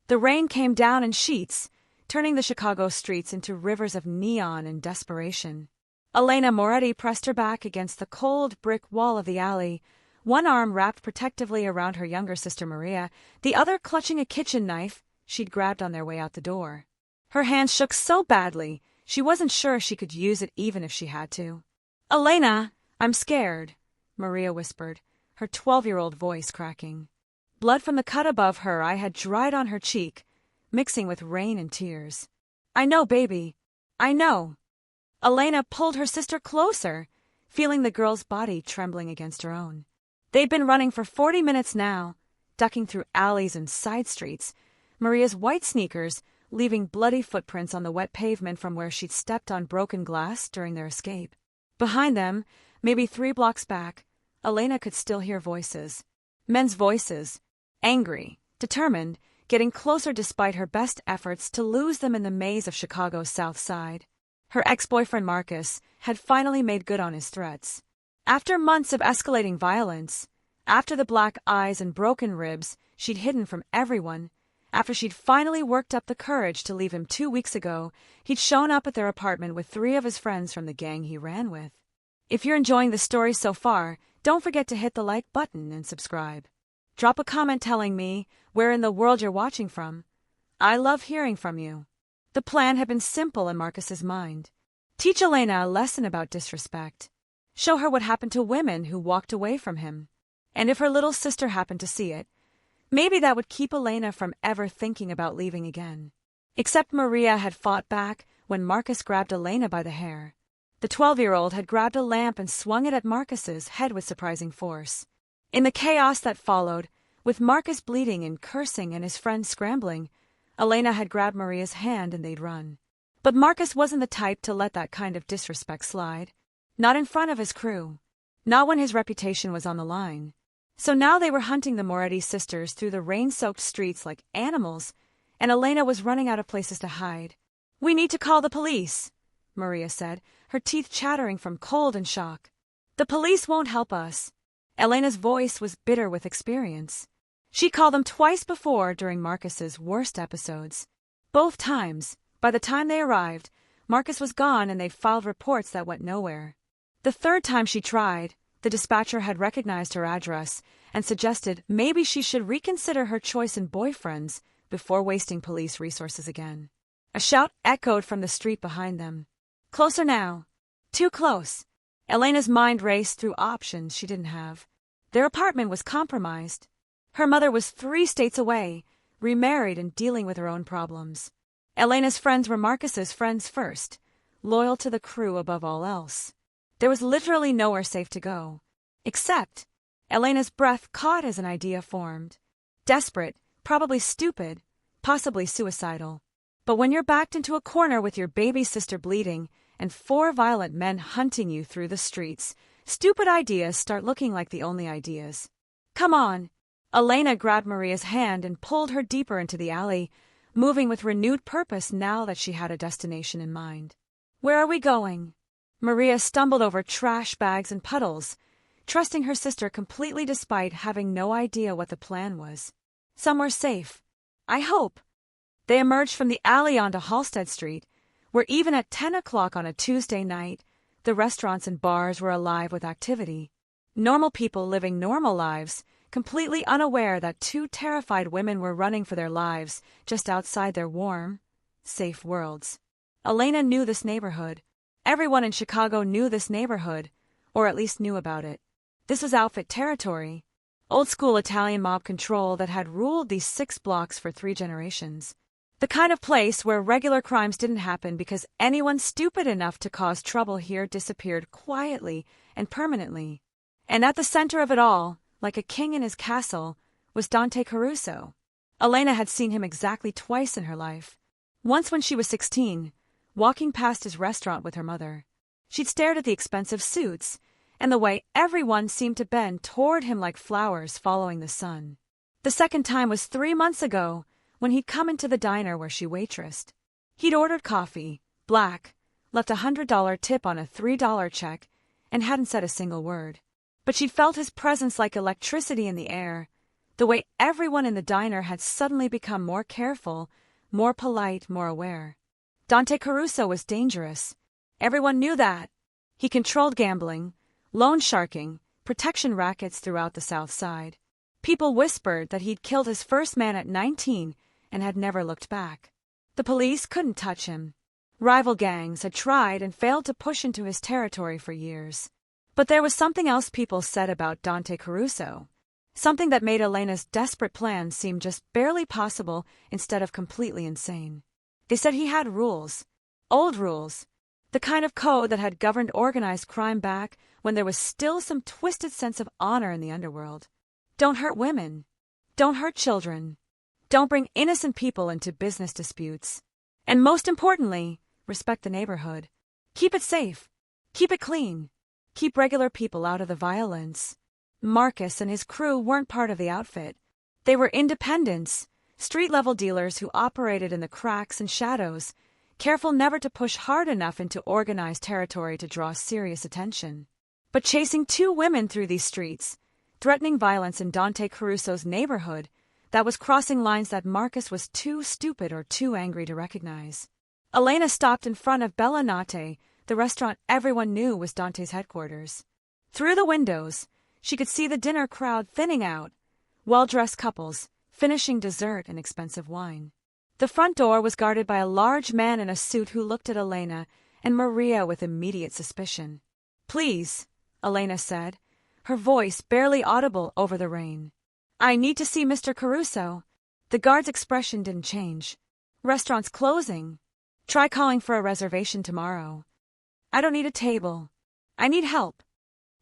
The rain came down in sheets, turning the Chicago streets into rivers of neon and desperation. Elena Moretti pressed her back against the cold brick wall of the alley, one arm wrapped protectively around her younger sister Maria, the other clutching a kitchen knife she'd grabbed on their way out the door. Her hands shook so badly, she wasn't sure she could use it even if she had to. "Elena, I'm scared," Maria whispered, her 12-year-old voice cracking. Blood from the cut above her eye had dried on her cheek, mixing with rain and tears. "I know, baby. I know." Elena pulled her sister closer, feeling the girl's body trembling against her own. They'd been running for 40 minutes now, ducking through alleys and side streets, Maria's white sneakers leaving bloody footprints on the wet pavement from where she'd stepped on broken glass during their escape. Behind them, maybe 3 blocks back, Elena could still hear voices. Men's voices, angry, determined, getting closer despite her best efforts to lose them in the maze of Chicago's South Side. Her ex-boyfriend Marcus had finally made good on his threats. After months of escalating violence, after the black eyes and broken ribs she'd hidden from everyone, after she'd finally worked up the courage to leave him 2 weeks ago, he'd shown up at their apartment with 3 of his friends from the gang he ran with. If you're enjoying the story so far, don't forget to hit the like button and subscribe. Drop a comment telling me where in the world you're watching from. I love hearing from you. The plan had been simple in Marcus's mind. Teach Elena a lesson about disrespect. Show her what happened to women who walked away from him. And if her little sister happened to see it, maybe that would keep Elena from ever thinking about leaving again. Except Maria had fought back when Marcus grabbed Elena by the hair. The 12-year-old had grabbed a lamp and swung it at Marcus's head with surprising force. In the chaos that followed, with Marcus bleeding and cursing and his friends scrambling, Elena had grabbed Maria's hand and they'd run. But Marcus wasn't the type to let that kind of disrespect slide. Not in front of his crew. Not when his reputation was on the line. So now they were hunting the Moretti sisters through the rain-soaked streets like animals, and Elena was running out of places to hide. "We need to call the police," Maria said, her teeth chattering from cold and shock. "The police won't help us." Elena's voice was bitter with experience. She called them twice before during Marcus's worst episodes. Both times, by the time they arrived, Marcus was gone and they filed reports that went nowhere. The third time she tried, the dispatcher had recognized her address and suggested maybe she should reconsider her choice in boyfriends before wasting police resources again. A shout echoed from the street behind them. "Closer now." Too close. Elena's mind raced through options she didn't have. Their apartment was compromised. Her mother was 3 states away, remarried and dealing with her own problems. Elena's friends were Marcus's friends first, loyal to the crew above all else. There was literally nowhere safe to go. Except, Elena's breath caught as an idea formed. Desperate, probably stupid, possibly suicidal. But when you're backed into a corner with your baby sister bleeding and 4 violent men hunting you through the streets, stupid ideas start looking like the only ideas. "Come on." Elena grabbed Maria's hand and pulled her deeper into the alley, moving with renewed purpose now that she had a destination in mind. "Where are we going?" Maria stumbled over trash bags and puddles, trusting her sister completely despite having no idea what the plan was. "Somewhere safe. I hope." They emerged from the alley onto Halsted Street, where even at 10 o'clock on a Tuesday night, the restaurants and bars were alive with activity. Normal people living normal lives, completely unaware that 2 terrified women were running for their lives just outside their warm, safe worlds. Elena knew this neighborhood. Everyone in Chicago knew this neighborhood, or at least knew about it. This was outfit territory, old-school Italian mob control that had ruled these 6 blocks for 3 generations. The kind of place where regular crimes didn't happen because anyone stupid enough to cause trouble here disappeared quietly and permanently. And at the center of it all, like a king in his castle, was Dante Caruso. Elena had seen him exactly twice in her life. Once when she was 16, walking past his restaurant with her mother. She'd stared at the expensive suits and the way everyone seemed to bend toward him like flowers following the sun. The second time was 3 months ago, when he'd come into the diner where she waitressed. He'd ordered coffee, black, left a $100 tip on a $3 check, and hadn't said a single word. But she'd felt his presence like electricity in the air, The way everyone in the diner had suddenly become more careful, more polite, more aware. Dante Caruso was dangerous. Everyone knew that. He controlled gambling, loan sharking, protection rackets throughout the South Side. People whispered that he'd killed his first man at 19 and had never looked back. The police couldn't touch him. Rival gangs had tried and failed to push into his territory for years. But there was something else people said about Dante Caruso. Something that made Elena's desperate plan seem just barely possible instead of completely insane. They said he had rules. Old rules. The kind of code that had governed organized crime back when there was still some twisted sense of honor in the underworld. Don't hurt women. Don't hurt children. Don't bring innocent people into business disputes. And most importantly, respect the neighborhood. Keep it safe. Keep it clean. Keep regular people out of the violence. Marcus and his crew weren't part of the outfit. They were independents, street-level dealers who operated in the cracks and shadows, careful never to push hard enough into organized territory to draw serious attention. But chasing two women through these streets, threatening violence in Dante Caruso's neighborhood, that was crossing lines that Marcus was too stupid or too angry to recognize. Elena stopped in front of Bella Notte, the restaurant everyone knew was Dante's headquarters. Through the windows, she could see the dinner crowd thinning out, well-dressed couples, finishing dessert and expensive wine. The front door was guarded by a large man in a suit who looked at Elena and Maria with immediate suspicion. "Please," Elena said, her voice barely audible over the rain. "I need to see Mr. Caruso." The guard's expression didn't change. "Restaurant's closing. Try calling for a reservation tomorrow." "I don't need a table. I need help."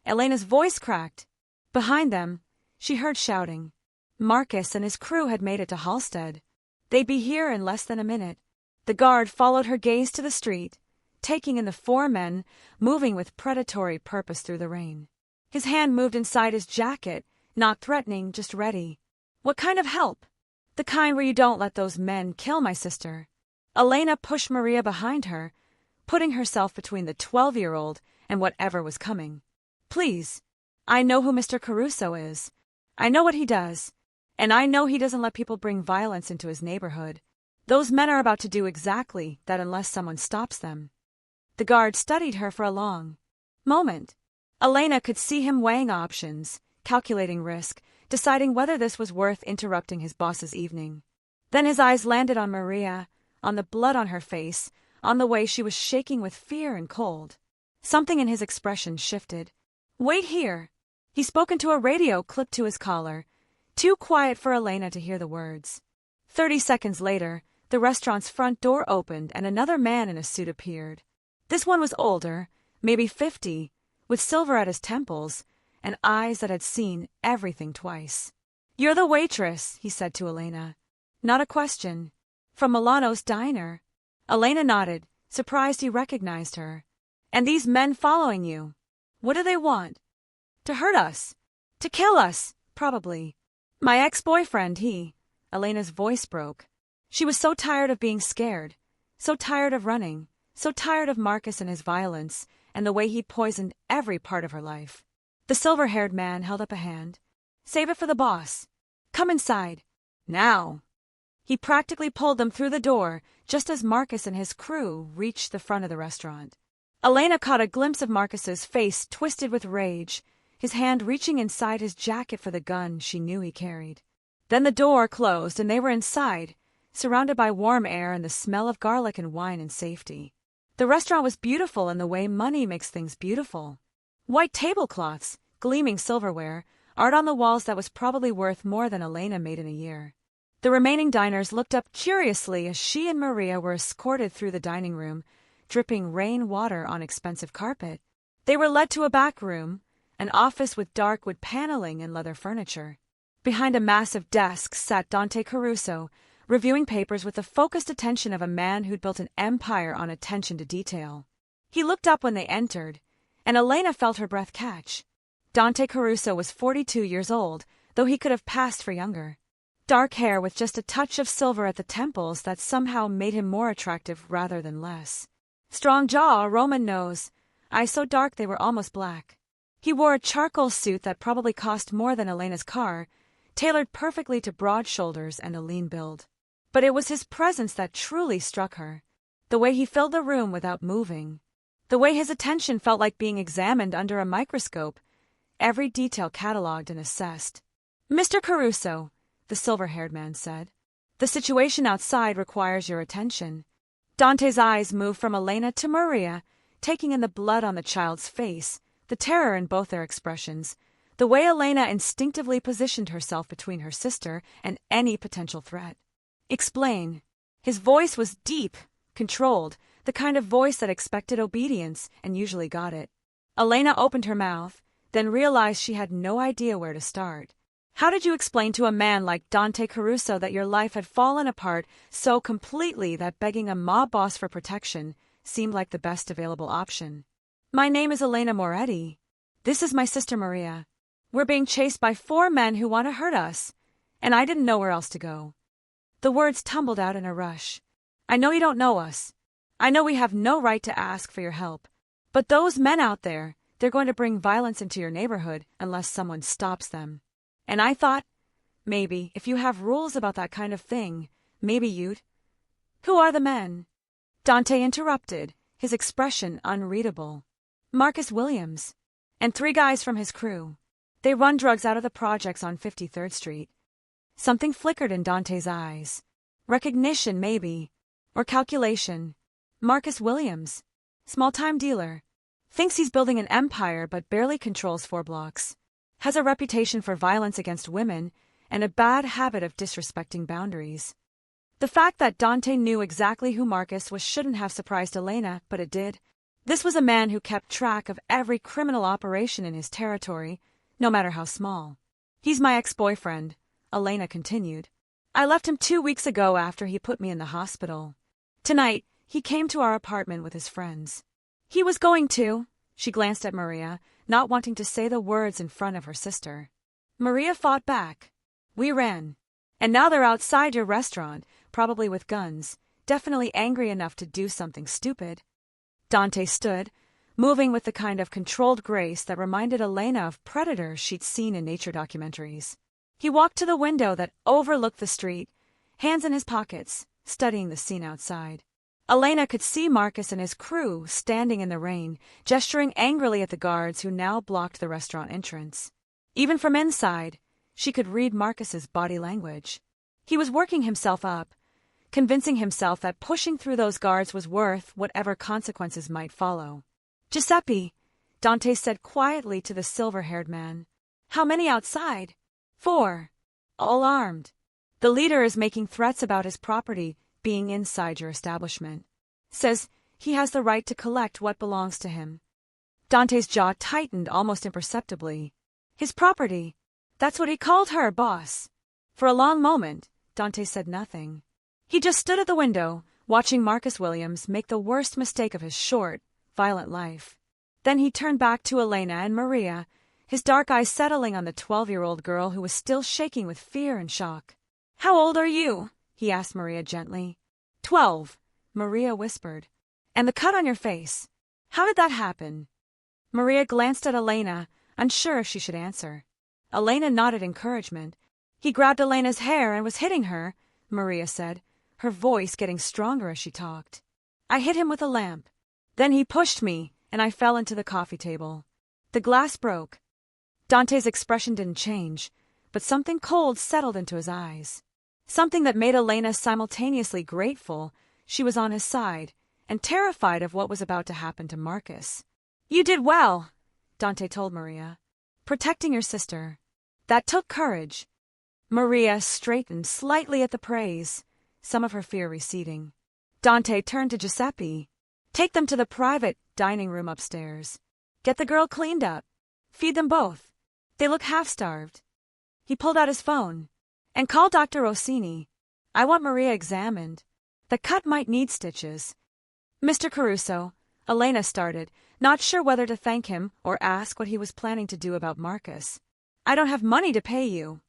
Elena's voice cracked. Behind them, she heard shouting. Marcus and his crew had made it to Halstead. They'd be here in less than a minute. The guard followed her gaze to the street, taking in the four men, moving with predatory purpose through the rain. His hand moved inside his jacket, not threatening, just ready. "What kind of help?" "The kind where you don't let those men kill my sister." Elena pushed Maria behind her, putting herself between the 12-year-old and whatever was coming. "Please, I know who Mr. Caruso is. I know what he does. And I know he doesn't let people bring violence into his neighborhood. Those men are about to do exactly that unless someone stops them." The guard studied her for a long moment. Elena could see him weighing options, calculating risk, deciding whether this was worth interrupting his boss's evening. Then his eyes landed on Maria, on the blood on her face, on the way she was shaking with fear and cold. Something in his expression shifted. "Wait here." He spoke into a radio clipped to his collar, too quiet for Elena to hear the words. 30 seconds later, the restaurant's front door opened and another man in a suit appeared. This one was older, maybe 50, with silver at his temples and eyes that had seen everything twice. "You're the waitress," he said to Elena. "Not a question. From Milano's diner." Elena nodded, surprised he recognized her. "And these men following you, what do they want?" "To hurt us. To kill us, probably. My ex-boyfriend, Elena's voice broke. She was so tired of being scared, so tired of running, so tired of Marcus and his violence and the way he poisoned every part of her life. The silver-haired man held up a hand. "Save it for the boss. Come inside. Now." He practically pulled them through the door just as Marcus and his crew reached the front of the restaurant. Elena caught a glimpse of Marcus's face twisted with rage, his hand reaching inside his jacket for the gun she knew he carried. Then the door closed and they were inside, surrounded by warm air and the smell of garlic and wine and safety. The restaurant was beautiful in the way money makes things beautiful. White tablecloths, gleaming silverware, art on the walls that was probably worth more than Elena made in a year. The remaining diners looked up curiously as she and Maria were escorted through the dining room, dripping rain water on expensive carpet. They were led to a back room, an office with dark wood paneling and leather furniture. Behind a massive desk sat Dante Caruso, reviewing papers with the focused attention of a man who'd built an empire on attention to detail. He looked up when they entered, and Elena felt her breath catch. Dante Caruso was 42 years old, though he could have passed for younger. Dark hair with just a touch of silver at the temples that somehow made him more attractive rather than less. Strong jaw, a Roman nose, eyes so dark they were almost black. He wore a charcoal suit that probably cost more than Elena's car, tailored perfectly to broad shoulders and a lean build. But it was his presence that truly struck her. The way he filled the room without moving. The way his attention felt like being examined under a microscope, every detail catalogued and assessed. "Mr. Caruso," the silver-haired man said, "the situation outside requires your attention." Dante's eyes moved from Elena to Maria, taking in the blood on the child's face, the terror in both their expressions, the way Elena instinctively positioned herself between her sister and any potential threat. "Explain." His voice was deep, controlled, the kind of voice that expected obedience and usually got it. Elena opened her mouth, then realized she had no idea where to start. How did you explain to a man like Dante Caruso that your life had fallen apart so completely that begging a mob boss for protection seemed like the best available option? "My name is Elena Moretti. This is my sister Maria. We're being chased by 4 men who want to hurt us, and I didn't know where else to go." The words tumbled out in a rush. "I know you don't know us. I know we have no right to ask for your help. But those men out there, they're going to bring violence into your neighborhood unless someone stops them. And I thought, maybe, if you have rules about that kind of thing, maybe you'd—" "Who are the men?" Dante interrupted, his expression unreadable. "Marcus Williams. And 3 guys from his crew. They run drugs out of the projects on 53rd Street. Something flickered in Dante's eyes. Recognition, maybe. Or calculation. Marcus Williams. Small-time dealer. Thinks he's building an empire but barely controls 4 blocks. Has a reputation for violence against women and a bad habit of disrespecting boundaries." The fact that Dante knew exactly who Marcus was shouldn't have surprised Elena, but it did. This was a man who kept track of every criminal operation in his territory, no matter how small. "He's my ex-boyfriend," Elena continued. "I left him 2 weeks ago after he put me in the hospital. Tonight, he came to our apartment with his friends. He was going to—" She glanced at Maria, not wanting to say the words in front of her sister. Maria fought back. "We ran. And now they're outside your restaurant, probably with guns, definitely angry enough to do something stupid." Dante stood, moving with the kind of controlled grace that reminded Elena of predators she'd seen in nature documentaries. He walked to the window that overlooked the street, hands in his pockets, studying the scene outside. Elena could see Marcus and his crew standing in the rain, gesturing angrily at the guards who now blocked the restaurant entrance. Even from inside, she could read Marcus's body language. He was working himself up, convincing himself that pushing through those guards was worth whatever consequences might follow. "Giuseppe," Dante said quietly to the silver-haired man. "How many outside?" 4. All armed. The leader is making threats about his property being inside your establishment. Says he has the right to collect what belongs to him." Dante's jaw tightened almost imperceptibly. His property. That's what he called her, boss. For a long moment, Dante said nothing. He just stood at the window, watching Marcus Williams make the worst mistake of his short, violent life. Then he turned back to Elena and Maria, his dark eyes settling on the 12-year-old girl who was still shaking with fear and shock. "How old are you?" he asked Maria gently. 12, Maria whispered. "And the cut on your face. How did that happen?" Maria glanced at Elena, unsure if she should answer. Elena nodded encouragement. "He grabbed Elena's hair and was hitting her," Maria said, her voice getting stronger as she talked. "I hit him with a lamp. Then he pushed me, and I fell into the coffee table. The glass broke." Dante's expression didn't change, but something cold settled into his eyes. Something that made Elena simultaneously grateful she was on his side and terrified of what was about to happen to Marcus. "You did well," Dante told Maria. "Protecting your sister. That took courage." Maria straightened slightly at the praise, some of her fear receding. Dante turned to Giuseppe. "Take them to the private dining room upstairs. Get the girl cleaned up. Feed them both. They look half-starved." He pulled out his phone. "And call Dr. Rossini. I want Maria examined. The cut might need stitches." "Mr. Caruso," Elena started, not sure whether to thank him or ask what he was planning to do about Marcus. "I don't have money to pay you."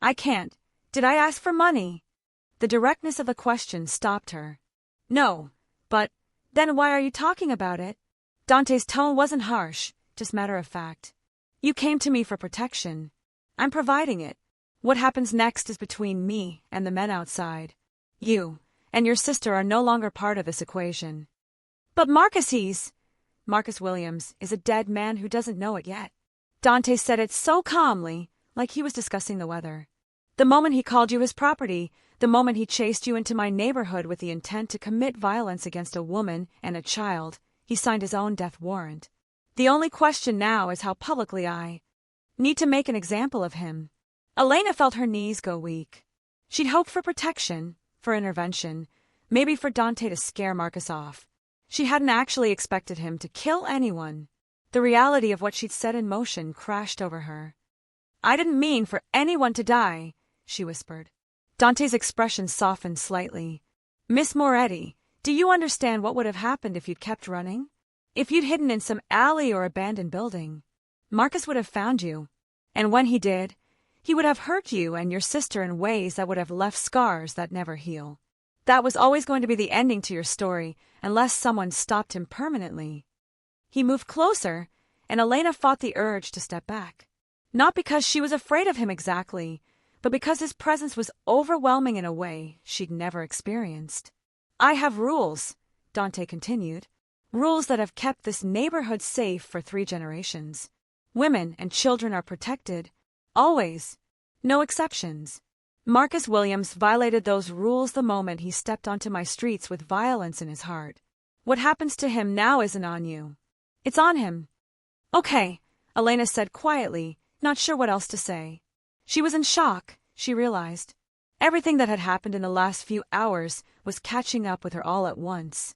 "I can't. Did I ask for money?" The directness of the question stopped her. "No, but then why are you talking about it?" Dante's tone wasn't harsh, just matter of fact. "You came to me for protection. I'm providing it. What happens next is between me and the men outside. You and your sister are no longer part of this equation. But Marcus Williams is a dead man who doesn't know it yet. Dante said it so calmly, like he was discussing the weather. The moment he called you his property, the moment he chased you into my neighborhood with the intent to commit violence against a woman and a child, he signed his own death warrant. The only question now is how publicly I need to make an example of him. Elena felt her knees go weak. She'd hoped for protection, for intervention, maybe for Dante to scare Marcus off. She hadn't actually expected him to kill anyone. The reality of what she'd set in motion crashed over her. I didn't mean for anyone to die, she whispered. Dante's expression softened slightly. Miss Moretti, do you understand what would have happened if you'd kept running? If you'd hidden in some alley or abandoned building? Marcus would have found you. And when he did, he would have hurt you and your sister in ways that would have left scars that never heal. That was always going to be the ending to your story, unless someone stopped him permanently. He moved closer, and Elena fought the urge to step back. Not because she was afraid of him exactly, but because his presence was overwhelming in a way she'd never experienced. I have rules, Dante continued. Rules that have kept this neighborhood safe for 3 generations. Women and children are protected. Always. No exceptions. Marcus Williams violated those rules the moment he stepped onto my streets with violence in his heart. What happens to him now isn't on you. It's on him. Okay, Elena said quietly, not sure what else to say. She was in shock, she realized. Everything that had happened in the last few hours was catching up with her all at once.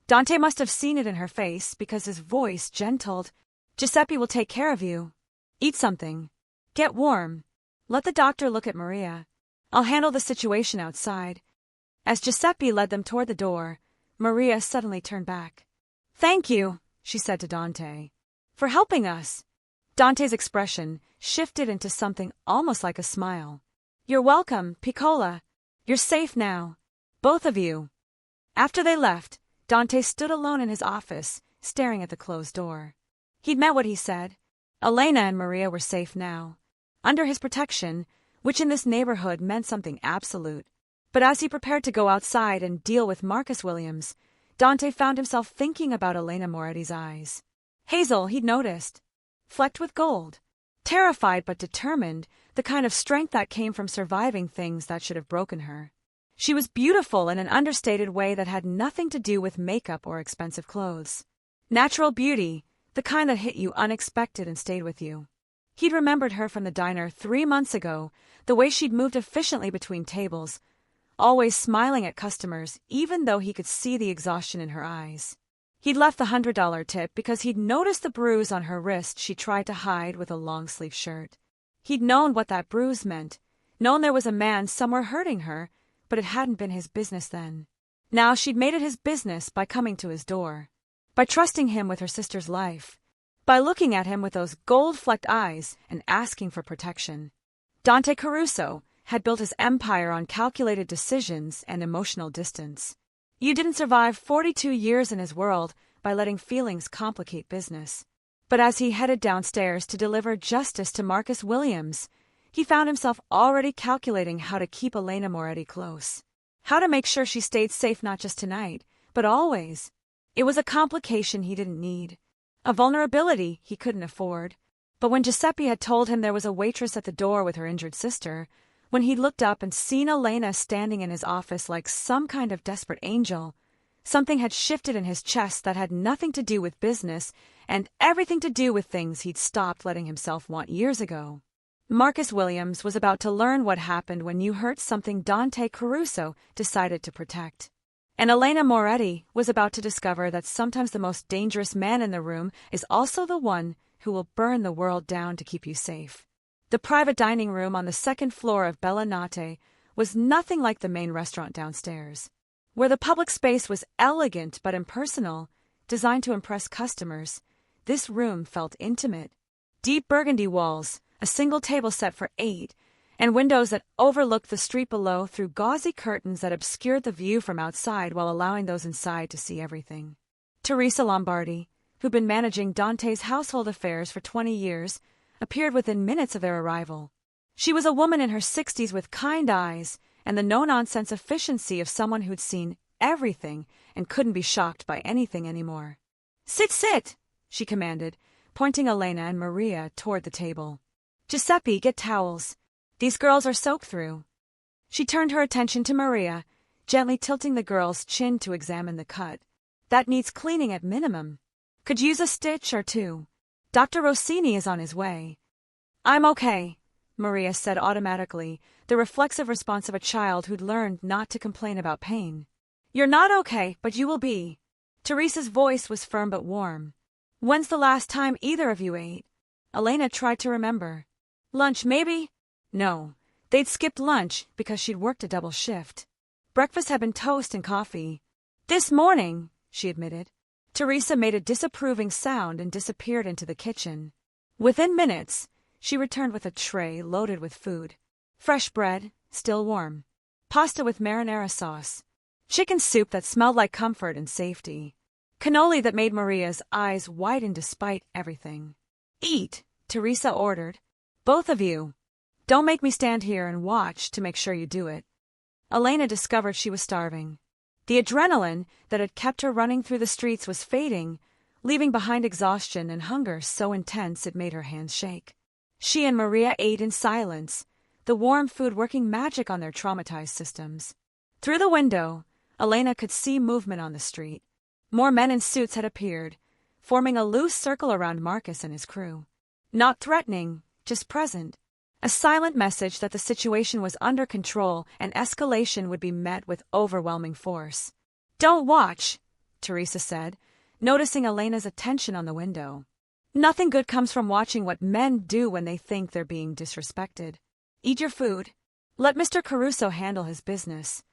Dante must have seen it in her face because his voice gentled. Giuseppe will take care of you. Eat something. Get warm. Let the doctor look at Maria. I'll handle the situation outside. As Giuseppe led them toward the door, Maria suddenly turned back. Thank you, she said to Dante, for helping us. Dante's expression shifted into something almost like a smile. You're welcome, Piccola. You're safe now. Both of you. After they left, Dante stood alone in his office, staring at the closed door. He'd meant what he said. Elena and Maria were safe now. Under his protection, which in this neighborhood meant something absolute. But as he prepared to go outside and deal with Marcus Williams, Dante found himself thinking about Elena Moretti's eyes. Hazel, he'd noticed. Flecked with gold. Terrified but determined, the kind of strength that came from surviving things that should have broken her. She was beautiful in an understated way that had nothing to do with makeup or expensive clothes. Natural beauty, the kind that hit you unexpected and stayed with you. He'd remembered her from the diner 3 months ago, the way she'd moved efficiently between tables, always smiling at customers even though he could see the exhaustion in her eyes. He'd left the $100 tip because he'd noticed the bruise on her wrist she tried to hide with a long-sleeve shirt. He'd known what that bruise meant, known there was a man somewhere hurting her, but it hadn't been his business then. Now she'd made it his business by coming to his door, by trusting him with her sister's life, by looking at him with those gold-flecked eyes and asking for protection. Dante Caruso had built his empire on calculated decisions and emotional distance. You didn't survive 42 years in his world by letting feelings complicate business. But as he headed downstairs to deliver justice to Marcus Williams, he found himself already calculating how to keep Elena Moretti close. How to make sure she stayed safe not just tonight, but always. It was a complication he didn't need. A vulnerability he couldn't afford. But when Giuseppe had told him there was a waitress at the door with her injured sister, when he'd looked up and seen Elena standing in his office like some kind of desperate angel, something had shifted in his chest that had nothing to do with business and everything to do with things he'd stopped letting himself want years ago. Marcus Williams was about to learn what happened when you hurt something Dante Caruso decided to protect. And Elena Moretti was about to discover that sometimes the most dangerous man in the room is also the one who will burn the world down to keep you safe. The private dining room on the 2nd floor of Bella Notte was nothing like the main restaurant downstairs. Where the public space was elegant but impersonal, designed to impress customers, this room felt intimate. Deep burgundy walls, a single table set for 8, and windows that overlooked the street below through gauzy curtains that obscured the view from outside while allowing those inside to see everything. Teresa Lombardi, who'd been managing Dante's household affairs for 20 years, appeared within minutes of their arrival. She was a woman in her 60s with kind eyes and the no-nonsense efficiency of someone who'd seen everything and couldn't be shocked by anything anymore. Sit, she commanded, pointing Elena and Maria toward the table. Giuseppe, get towels. These girls are soaked through. She turned her attention to Maria, gently tilting the girl's chin to examine the cut. That needs cleaning at minimum. Could use a stitch or two. Dr. Rossini is on his way. I'm okay, Maria said automatically, the reflexive response of a child who'd learned not to complain about pain. You're not okay, but you will be. Teresa's voice was firm but warm. When's the last time either of you ate? Elena tried to remember. Lunch, maybe? No. They'd skipped lunch because she'd worked a double shift. Breakfast had been toast and coffee. This morning, she admitted. Teresa made a disapproving sound and disappeared into the kitchen. Within minutes, she returned with a tray loaded with food. Fresh bread, still warm. Pasta with marinara sauce. Chicken soup that smelled like comfort and safety. Cannoli that made Maria's eyes widen despite everything. Eat, Teresa ordered. Both of you. Don't make me stand here and watch to make sure you do it. Elena discovered she was starving. The adrenaline that had kept her running through the streets was fading, leaving behind exhaustion and hunger so intense it made her hands shake. She and Maria ate in silence, the warm food working magic on their traumatized systems. Through the window, Elena could see movement on the street. More men in suits had appeared, forming a loose circle around Marcus and his crew. Not threatening, just present. A silent message that the situation was under control and escalation would be met with overwhelming force. Don't watch, Teresa said, noticing Elena's attention on the window. Nothing good comes from watching what men do when they think they're being disrespected. Eat your food. Let Mr. Caruso handle his business.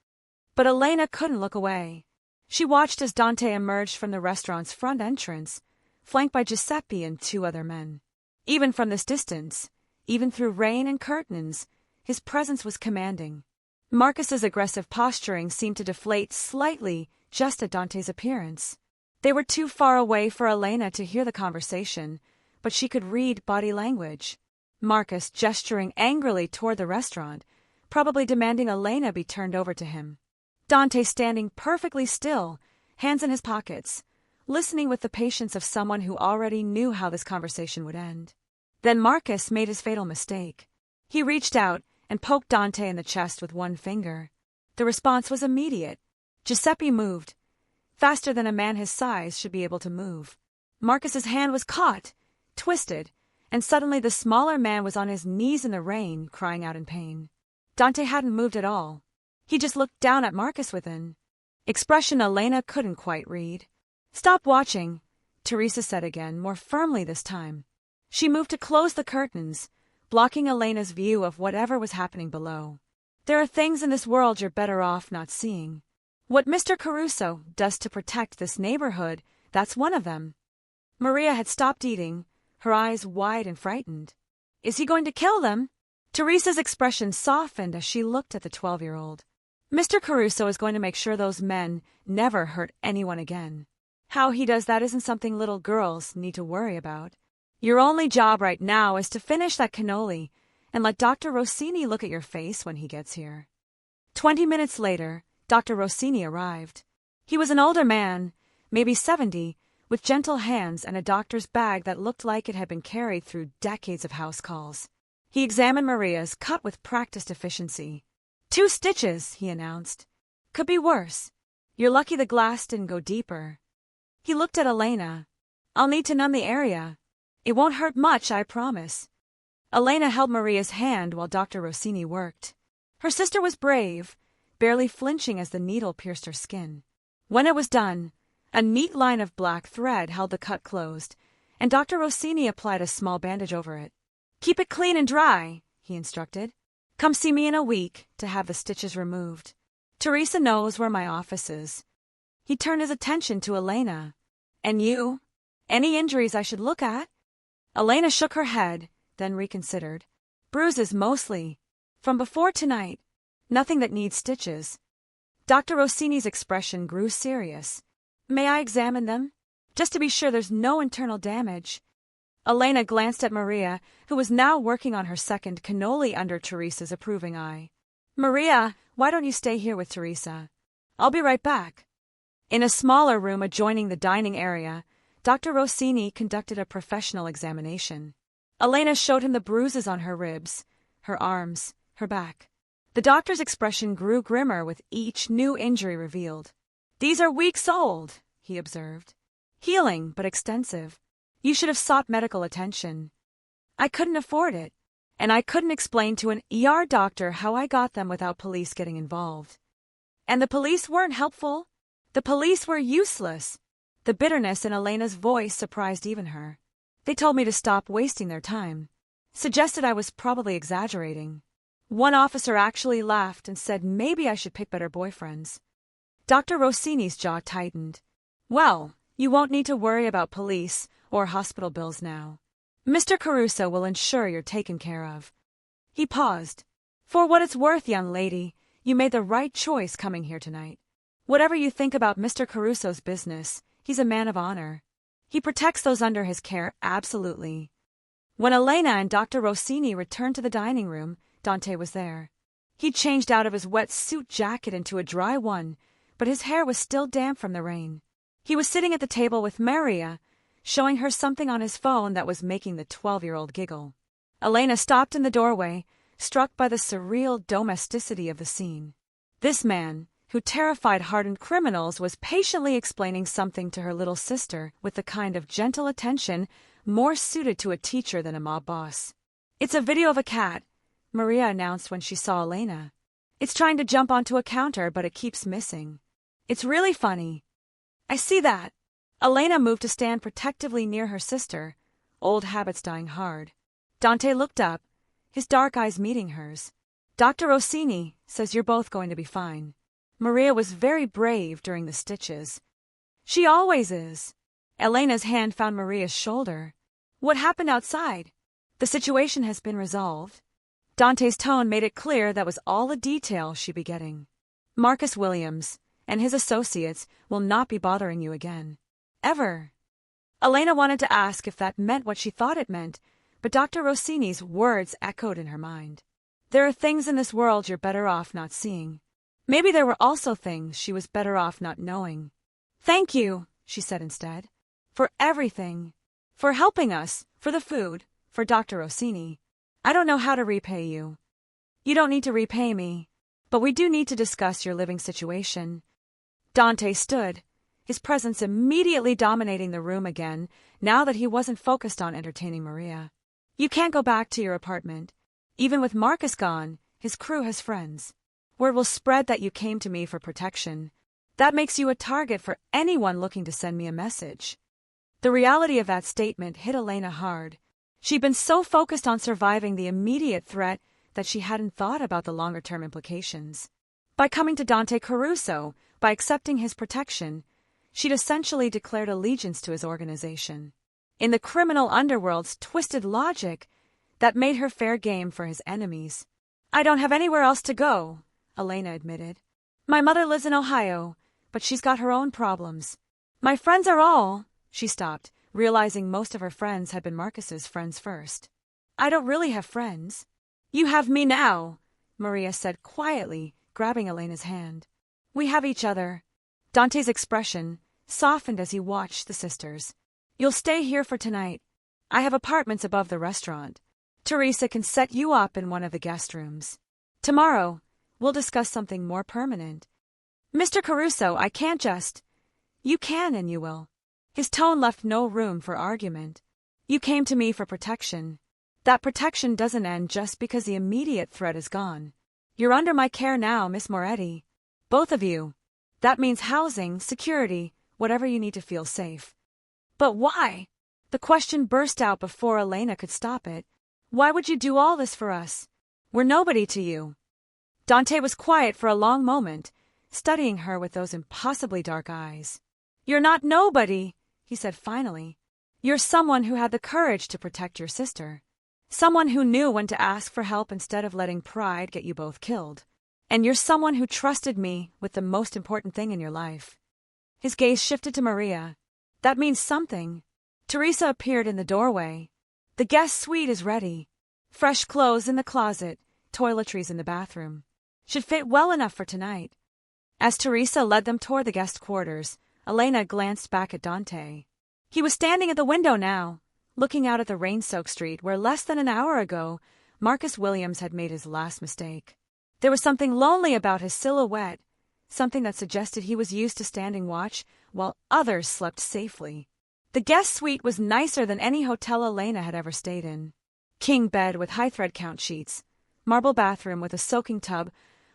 But Elena couldn't look away. She watched as Dante emerged from the restaurant's front entrance, flanked by Giuseppe and two other men. Even from this distance, even through rain and curtains, his presence was commanding. Marcus's aggressive posturing seemed to deflate slightly just at Dante's appearance. They were too far away for Elena to hear the conversation, but she could read body language. Marcus gesturing angrily toward the restaurant, probably demanding Elena be turned over to him. Dante standing perfectly still, hands in his pockets, listening with the patience of someone who already knew how this conversation would end. Then Marcus made his fatal mistake. He reached out and poked Dante in the chest with one finger. The response was immediate. Giuseppe moved, faster than a man his size should be able to move. Marcus's hand was caught, twisted, and suddenly the smaller man was on his knees in the rain, crying out in pain. Dante hadn't moved at all. He just looked down at Marcus with an expression Elena couldn't quite read. Stop watching, Teresa said again, more firmly this time. She moved to close the curtains, blocking Elena's view of whatever was happening below. There are things in this world you're better off not seeing. What Mr. Caruso does to protect this neighborhood, that's one of them. Maria had stopped eating, her eyes wide and frightened. Is he going to kill them? Teresa's expression softened as she looked at the 12-year-old. Mr. Caruso is going to make sure those men never hurt anyone again. How he does that isn't something little girls need to worry about. Your only job right now is to finish that cannoli and let Dr. Rossini look at your face when he gets here. 20 minutes later, Dr. Rossini arrived. He was an older man, maybe 70, with gentle hands and a doctor's bag that looked like it had been carried through decades of house calls. He examined Maria's cut with practiced efficiency. 2 stitches, he announced. Could be worse. You're lucky the glass didn't go deeper. He looked at Elena. I'll need to numb the area. It won't hurt much, I promise. Elena held Maria's hand while Dr. Rossini worked. Her sister was brave, barely flinching as the needle pierced her skin. When it was done, a neat line of black thread held the cut closed, and Dr. Rossini applied a small bandage over it. Keep it clean and dry, he instructed. Come see me in a week to have the stitches removed. Teresa knows where my office is. He turned his attention to Elena. And you? Any injuries I should look at? Elena shook her head, then reconsidered. Bruises mostly. From before tonight. Nothing that needs stitches. Dr. Rossini's expression grew serious. May I examine them? Just to be sure there's no internal damage. Elena glanced at Maria, who was now working on her second cannoli under Teresa's approving eye. Maria, why don't you stay here with Teresa? I'll be right back. In a smaller room adjoining the dining area, Dr. Rossini conducted a professional examination. Elena showed him the bruises on her ribs, her arms, her back. The doctor's expression grew grimmer with each new injury revealed. These are weeks old, he observed. Healing, but extensive. You should have sought medical attention. I couldn't afford it, and I couldn't explain to an ER doctor how I got them without police getting involved. And the police weren't helpful. The police were useless. The bitterness in Elena's voice surprised even her. They told me to stop wasting their time. Suggested I was probably exaggerating. One officer actually laughed and said maybe I should pick better boyfriends. Dr. Rossini's jaw tightened. Well, you won't need to worry about police or hospital bills now. Mr. Caruso will ensure you're taken care of. He paused. For what it's worth, young lady, you made the right choice coming here tonight. Whatever you think about Mr. Caruso's business, he's a man of honor. He protects those under his care absolutely. When Elena and Dr. Rossini returned to the dining room, Dante was there. He'd changed out of his wet suit jacket into a dry one, but his hair was still damp from the rain. He was sitting at the table with Maria, showing her something on his phone that was making the 12-year-old giggle. Elena stopped in the doorway, struck by the surreal domesticity of the scene. This man, who terrified hardened criminals, was patiently explaining something to her little sister with the kind of gentle attention more suited to a teacher than a mob boss. It's a video of a cat, Maria announced when she saw Elena. It's trying to jump onto a counter, but it keeps missing. It's really funny. I see that. Elena moved to stand protectively near her sister, old habits dying hard. Dante looked up, his dark eyes meeting hers. Dr. Rossini says you're both going to be fine. Maria was very brave during the stitches. She always is. Elena's hand found Maria's shoulder. What happened outside? The situation has been resolved. Dante's tone made it clear that was all the detail she'd be getting. Marcus Williams and his associates will not be bothering you again. Ever. Elena wanted to ask if that meant what she thought it meant, but Dr. Rossini's words echoed in her mind. There are things in this world you're better off not seeing. Maybe there were also things she was better off not knowing. Thank you, she said instead. For everything. For helping us, for the food, for Dr. Rossini. I don't know how to repay you. You don't need to repay me, but we do need to discuss your living situation. Dante stood, his presence immediately dominating the room again, now that he wasn't focused on entertaining Maria. You can't go back to your apartment. Even with Marcus gone, his crew has friends. Word will spread that you came to me for protection. That makes you a target for anyone looking to send me a message. The reality of that statement hit Elena hard. She'd been so focused on surviving the immediate threat that she hadn't thought about the longer-term implications. By coming to Dante Caruso, by accepting his protection, she'd essentially declared allegiance to his organization. In the criminal underworld's twisted logic, that made her fair game for his enemies. I don't have anywhere else to go, Elena admitted. My mother lives in Ohio, but she's got her own problems. My friends are all... She stopped, realizing most of her friends had been Marcus's friends first. I don't really have friends. You have me now, Maria said quietly, grabbing Elena's hand. We have each other. Dante's expression softened as he watched the sisters. You'll stay here for tonight. I have apartments above the restaurant. Teresa can set you up in one of the guest rooms. Tomorrow, we'll discuss something more permanent. Mr. Caruso, I can't just... You can and you will. His tone left no room for argument. You came to me for protection. That protection doesn't end just because the immediate threat is gone. You're under my care now, Miss Moretti. Both of you. That means housing, security, whatever you need to feel safe. But why? The question burst out before Elena could stop it. Why would you do all this for us? We're nobody to you. Dante was quiet for a long moment, studying her with those impossibly dark eyes. You're not nobody, he said finally. You're someone who had the courage to protect your sister. Someone who knew when to ask for help instead of letting pride get you both killed. And you're someone who trusted me with the most important thing in your life. His gaze shifted to Maria. That means something. Teresa appeared in the doorway. The guest suite is ready. Fresh clothes in the closet, toiletries in the bathroom. Should fit well enough for tonight. As Teresa led them toward the guest quarters, Elena glanced back at Dante. He was standing at the window now, looking out at the rain-soaked street where less than an hour ago Marcus Williams had made his last mistake. There was something lonely about his silhouette, something that suggested he was used to standing watch while others slept safely. The guest suite was nicer than any hotel Elena had ever stayed in. King bed with high thread count sheets, marble bathroom with a soaking tub,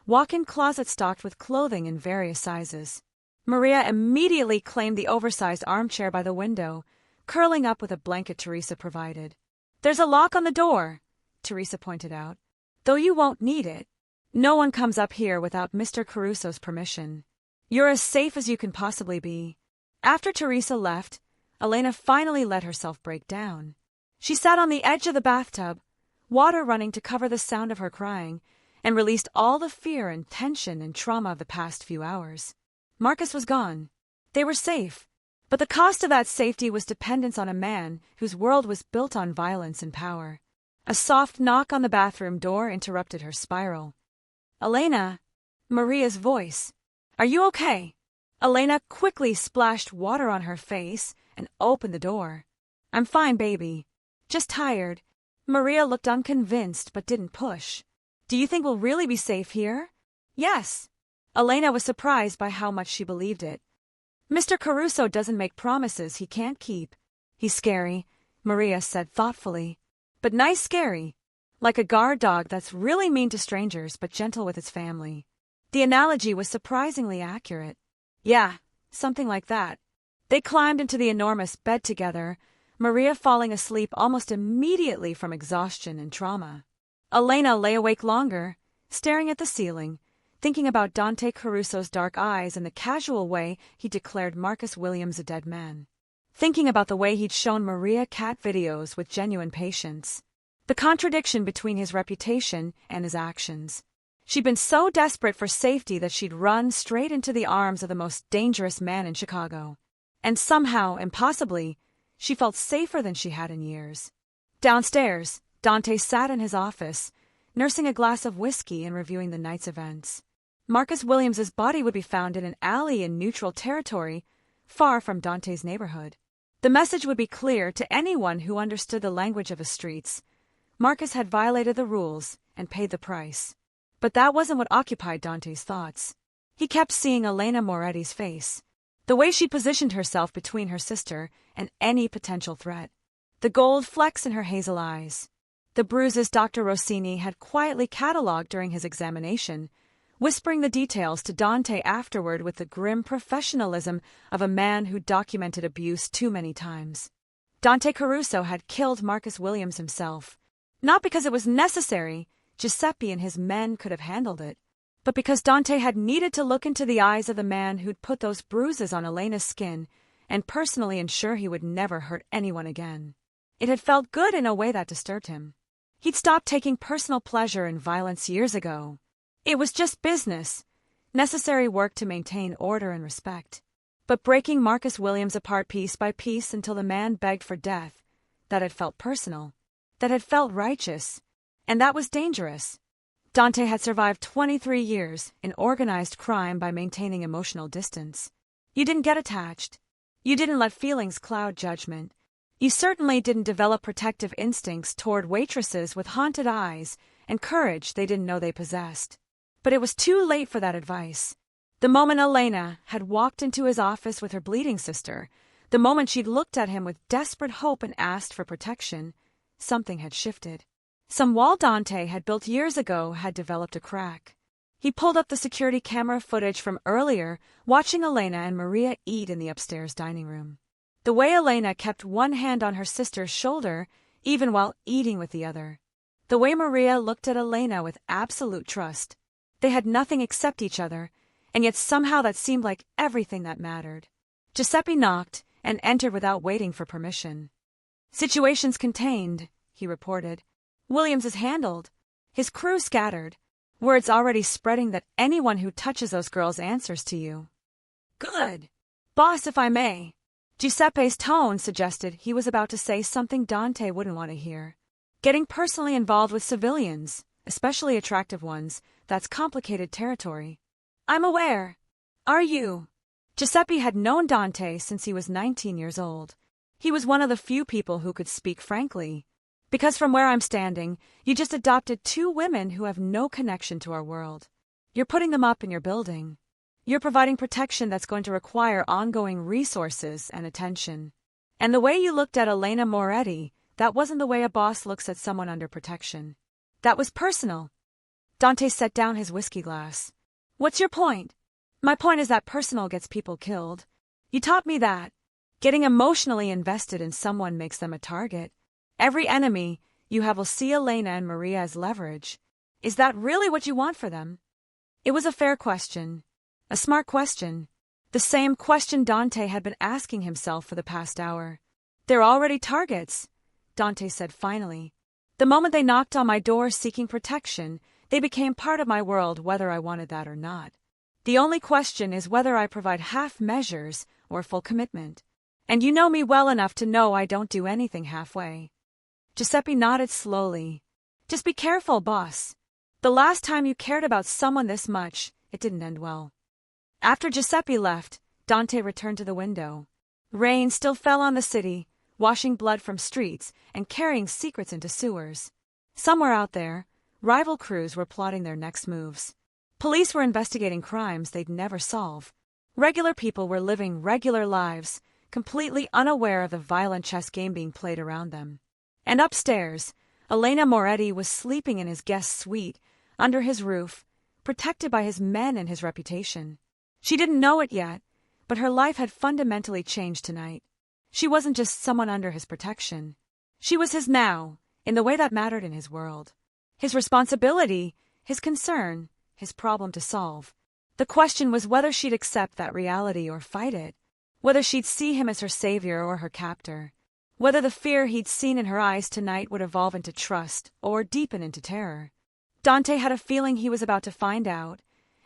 walk-in closet stocked with clothing in various sizes. Maria immediately claimed the oversized armchair by the window, curling up with a blanket Teresa provided. "There's a lock on the door," Teresa pointed out, "though you won't need it. No one comes up here without Mr. Caruso's permission. You're as safe as you can possibly be." After Teresa left, Elena finally let herself break down. She sat on the edge of the bathtub, water running to cover the sound of her crying, and released all the fear and tension and trauma of the past few hours. Marcus was gone. They were safe. But the cost of that safety was dependence on a man whose world was built on violence and power. A soft knock on the bathroom door interrupted her spiral. "Elena," Maria's voice. "Are you okay?" Elena quickly splashed water on her face and opened the door. "I'm fine, baby. Just tired." Maria looked unconvinced but didn't push. "Do you think we'll really be safe here?" "Yes." Elena was surprised by how much she believed it. "Mr. Caruso doesn't make promises he can't keep. He's scary," Maria said thoughtfully. "But nice scary. Like a guard dog that's really mean to strangers but gentle with its family." The analogy was surprisingly accurate. "Yeah, something like that." They climbed into the enormous bed together, Maria falling asleep almost immediately from exhaustion and trauma. Elena lay awake longer, staring at the ceiling, thinking about Dante Caruso's dark eyes and the casual way he declared Marcus Williams a dead man. Thinking about the way he'd shown Maria cat videos with genuine patience. The contradiction between his reputation and his actions. She'd been so desperate for safety that she'd run straight into the arms of the most dangerous man in Chicago. And somehow, impossibly, she felt safer than she had in years. Downstairs, Dante sat in his office, nursing a glass of whiskey and reviewing the night's events. Marcus Williams's body would be found in an alley in neutral territory, far from Dante's neighborhood. The message would be clear to anyone who understood the language of the streets. Marcus had violated the rules and paid the price. But that wasn't what occupied Dante's thoughts. He kept seeing Elena Moretti's face, the way she positioned herself between her sister and any potential threat, the gold flecks in her hazel eyes, the bruises Dr. Rossini had quietly catalogued during his examination, whispering the details to Dante afterward with the grim professionalism of a man who documented abuse too many times. Dante Caruso had killed Marcus Williams himself, not because it was necessary, Giuseppe and his men could have handled it, but because Dante had needed to look into the eyes of the man who'd put those bruises on Elena's skin and personally ensure he would never hurt anyone again. It had felt good in a way that disturbed him. He'd stopped taking personal pleasure in violence years ago. It was just business, necessary work to maintain order and respect. But breaking Marcus Williams apart piece by piece until the man begged for death, that had felt personal, that had felt righteous, and that was dangerous. Dante had survived 23 years in organized crime by maintaining emotional distance. You didn't get attached. You didn't let feelings cloud judgment. You certainly didn't develop protective instincts toward waitresses with haunted eyes and courage they didn't know they possessed. But it was too late for that advice. The moment Elena had walked into his office with her bleeding sister, the moment she'd looked at him with desperate hope and asked for protection, something had shifted. Some wall Dante had built years ago had developed a crack. He pulled up the security camera footage from earlier, watching Elena and Maria eat in the upstairs dining room. The way Elena kept one hand on her sister's shoulder, even while eating with the other. The way Maria looked at Elena with absolute trust. They had nothing except each other, and yet somehow that seemed like everything that mattered. Giuseppe knocked and entered without waiting for permission. "Situation's contained," he reported. "Williams is handled. His crew scattered. Word's already spreading that anyone who touches those girls answers to you." "Good. Boss, if I may." Giuseppe's tone suggested he was about to say something Dante wouldn't want to hear. Getting personally involved with civilians, especially attractive ones, that's complicated territory. I'm aware. Are you? Giuseppe had known Dante since he was 19 years old. He was one of the few people who could speak frankly. Because from where I'm standing, you just adopted 2 women who have no connection to our world. You're putting them up in your building. You're providing protection that's going to require ongoing resources and attention. And the way you looked at Elena Moretti, that wasn't the way a boss looks at someone under protection. That was personal. Dante set down his whiskey glass. What's your point? My point is that personal gets people killed. You taught me that. Getting emotionally invested in someone makes them a target. Every enemy you have will see Elena and Maria as leverage. Is that really what you want for them? It was a fair question. A smart question. The same question Dante had been asking himself for the past hour. They're already targets, Dante said finally. The moment they knocked on my door seeking protection, they became part of my world whether I wanted that or not. The only question is whether I provide half measures or full commitment. And you know me well enough to know I don't do anything halfway. Giuseppe nodded slowly. Just be careful, boss. The last time you cared about someone this much, it didn't end well. After Giuseppe left, Dante returned to the window. Rain still fell on the city, washing blood from streets and carrying secrets into sewers. Somewhere out there, rival crews were plotting their next moves. Police were investigating crimes they'd never solve. Regular people were living regular lives, completely unaware of the violent chess game being played around them. And upstairs, Elena Moretti was sleeping in his guest suite, under his roof, protected by his men and his reputation. She didn't know it yet, but her life had fundamentally changed tonight. She wasn't just someone under his protection. She was his now, in the way that mattered in his world. His responsibility, his concern, his problem to solve. The question was whether she'd accept that reality or fight it, whether she'd see him as her savior or her captor, whether the fear he'd seen in her eyes tonight would evolve into trust or deepen into terror. Dante had a feeling he was about to find out,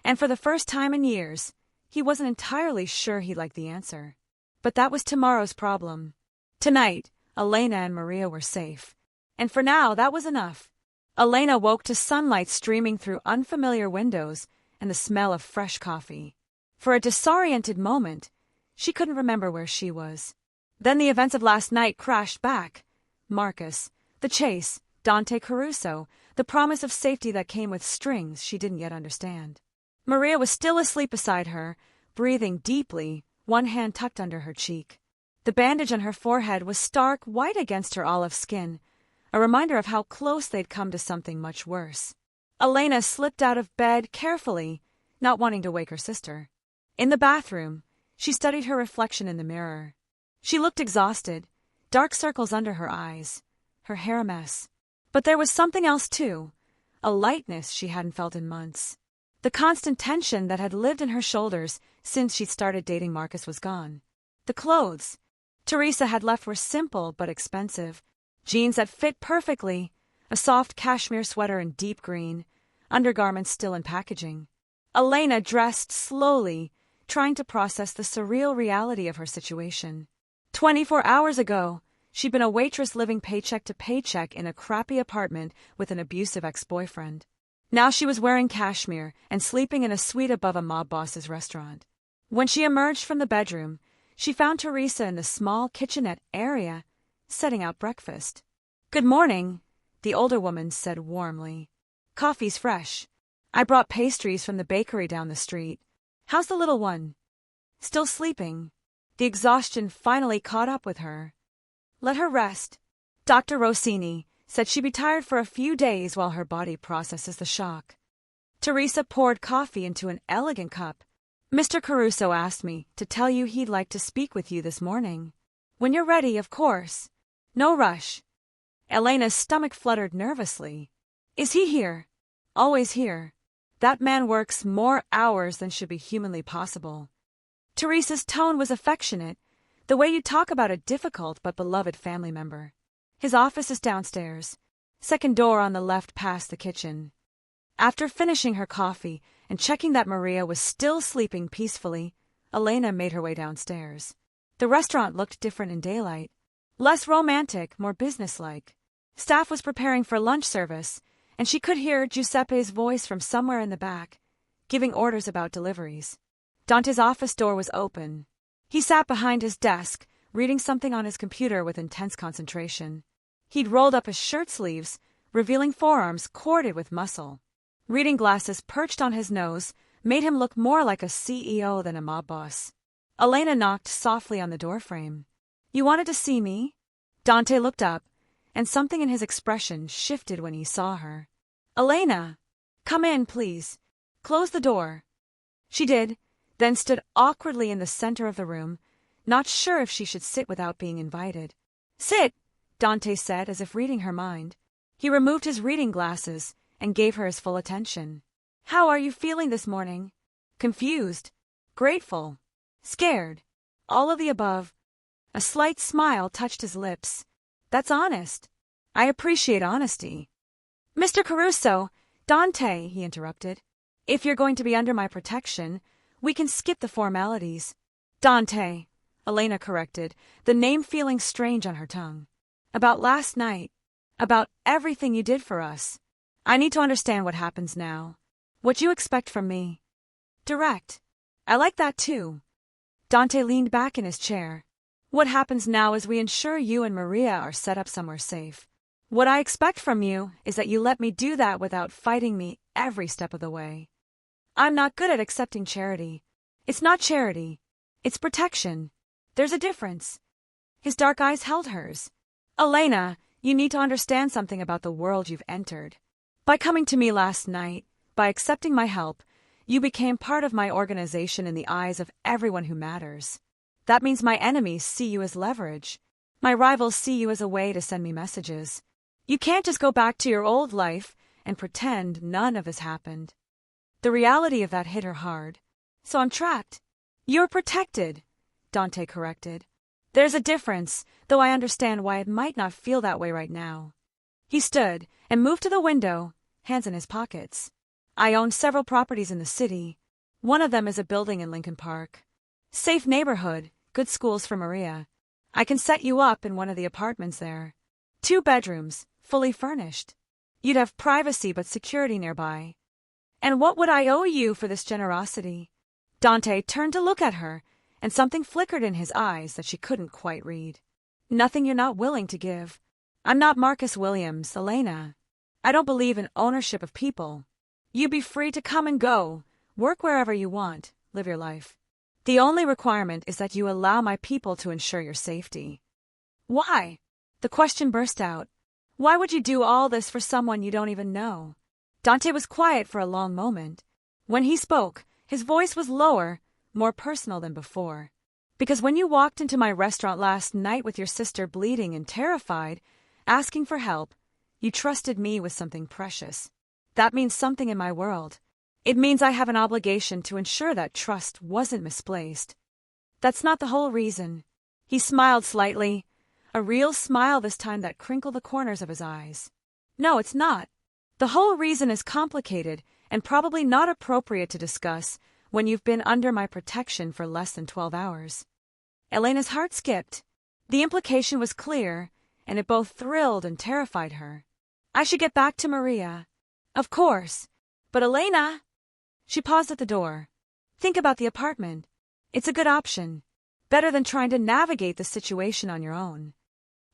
and for the first time in years, he wasn't entirely sure he liked the answer. But that was tomorrow's problem. Tonight, Elena and Maria were safe. And for now, that was enough. Elena woke to sunlight streaming through unfamiliar windows and the smell of fresh coffee. For a disoriented moment, she couldn't remember where she was. Then the events of last night crashed back. Marcus, the chase, Dante Caruso, the promise of safety that came with strings she didn't yet understand. Maria was still asleep beside her, breathing deeply, one hand tucked under her cheek. The bandage on her forehead was stark white against her olive skin, a reminder of how close they'd come to something much worse. Elena slipped out of bed carefully, not wanting to wake her sister. In the bathroom, she studied her reflection in the mirror. She looked exhausted, dark circles under her eyes, her hair a mess. But there was something else too, a lightness she hadn't felt in months. The constant tension that had lived in her shoulders since she'd started dating Marcus was gone. The clothes Teresa had left were simple but expensive. Jeans that fit perfectly, a soft cashmere sweater in deep green, undergarments still in packaging. Elena dressed slowly, trying to process the surreal reality of her situation. 24 hours ago, she'd been a waitress living paycheck to paycheck in a crappy apartment with an abusive ex-boyfriend. Now she was wearing cashmere and sleeping in a suite above a mob boss's restaurant. When she emerged from the bedroom, she found Teresa in the small kitchenette area, setting out breakfast. "Good morning," the older woman said warmly. "Coffee's fresh. I brought pastries from the bakery down the street. How's the little one?" "Still sleeping." The exhaustion finally caught up with her. "Let her rest. Dr. Rossini said she'd be tired for a few days while her body processes the shock." Teresa poured coffee into an elegant cup. "Mr. Caruso asked me to tell you he'd like to speak with you this morning. When you're ready, of course. No rush." Elena's stomach fluttered nervously. "Is he here?" "Always here. That man works more hours than should be humanly possible." Teresa's tone was affectionate, the way you talk about a difficult but beloved family member. "His office is downstairs, second door on the left past the kitchen." After finishing her coffee and checking that Maria was still sleeping peacefully, Elena made her way downstairs. The restaurant looked different in daylight. Less romantic, more businesslike. Staff was preparing for lunch service, and she could hear Giuseppe's voice from somewhere in the back, giving orders about deliveries. Dante's office door was open. He sat behind his desk, reading something on his computer with intense concentration. He'd rolled up his shirt sleeves, revealing forearms corded with muscle. Reading glasses perched on his nose made him look more like a CEO than a mob boss. Elena knocked softly on the doorframe. "You wanted to see me?" Dante looked up, and something in his expression shifted when he saw her. "Elena! Come in, please. Close the door." She did, then stood awkwardly in the center of the room, not sure if she should sit without being invited. "Sit," Dante said, as if reading her mind. He removed his reading glasses and gave her his full attention. "How are you feeling this morning?" "Confused. Grateful. Scared. All of the above." A slight smile touched his lips. "That's honest. I appreciate honesty." "Mr. Caruso, Dante," he interrupted. "If you're going to be under my protection, we can skip the formalities." "Dante," Elena corrected, the name feeling strange on her tongue. "About last night. About everything you did for us. I need to understand what happens now. What you expect from me." "Direct. I like that too." Dante leaned back in his chair. "What happens now is we ensure you and Maria are set up somewhere safe. What I expect from you is that you let me do that without fighting me every step of the way. I'm not good at accepting charity. It's not charity. It's protection. There's a difference." His dark eyes held hers. "Elena, you need to understand something about the world you've entered. By coming to me last night, by accepting my help, you became part of my organization in the eyes of everyone who matters. That means my enemies see you as leverage. My rivals see you as a way to send me messages. You can't just go back to your old life and pretend none of this happened." The reality of that hit her hard. "So I'm trapped." "You're protected," Dante corrected. "There's a difference, though I understand why it might not feel that way right now." He stood and moved to the window, hands in his pockets. "I own several properties in the city. One of them is a building in Lincoln Park. Safe neighborhood, good schools for Maria. I can set you up in one of the apartments there. 2 bedrooms, fully furnished. You'd have privacy but security nearby. And what would I owe you for this generosity?" Dante turned to look at her, and something flickered in his eyes that she couldn't quite read. "Nothing you're not willing to give. I'm not Marcus Williams, Elena. I don't believe in ownership of people. You be free to come and go, work wherever you want, live your life. The only requirement is that you allow my people to ensure your safety." "Why?" The question burst out. "Why would you do all this for someone you don't even know?" Dante was quiet for a long moment. When he spoke, his voice was lower, more personal than before. "Because when you walked into my restaurant last night with your sister bleeding and terrified, asking for help, you trusted me with something precious. That means something in my world. It means I have an obligation to ensure that trust wasn't misplaced. That's not the whole reason." He smiled slightly, a real smile this time that crinkled the corners of his eyes. "No, it's not. The whole reason is complicated and probably not appropriate to discuss when you've been under my protection for less than 12 hours. Elena's heart skipped. The implication was clear, and it both thrilled and terrified her. "I should get back to Maria." "Of course. But Elena—" She paused at the door. "Think about the apartment. It's a good option. Better than trying to navigate the situation on your own."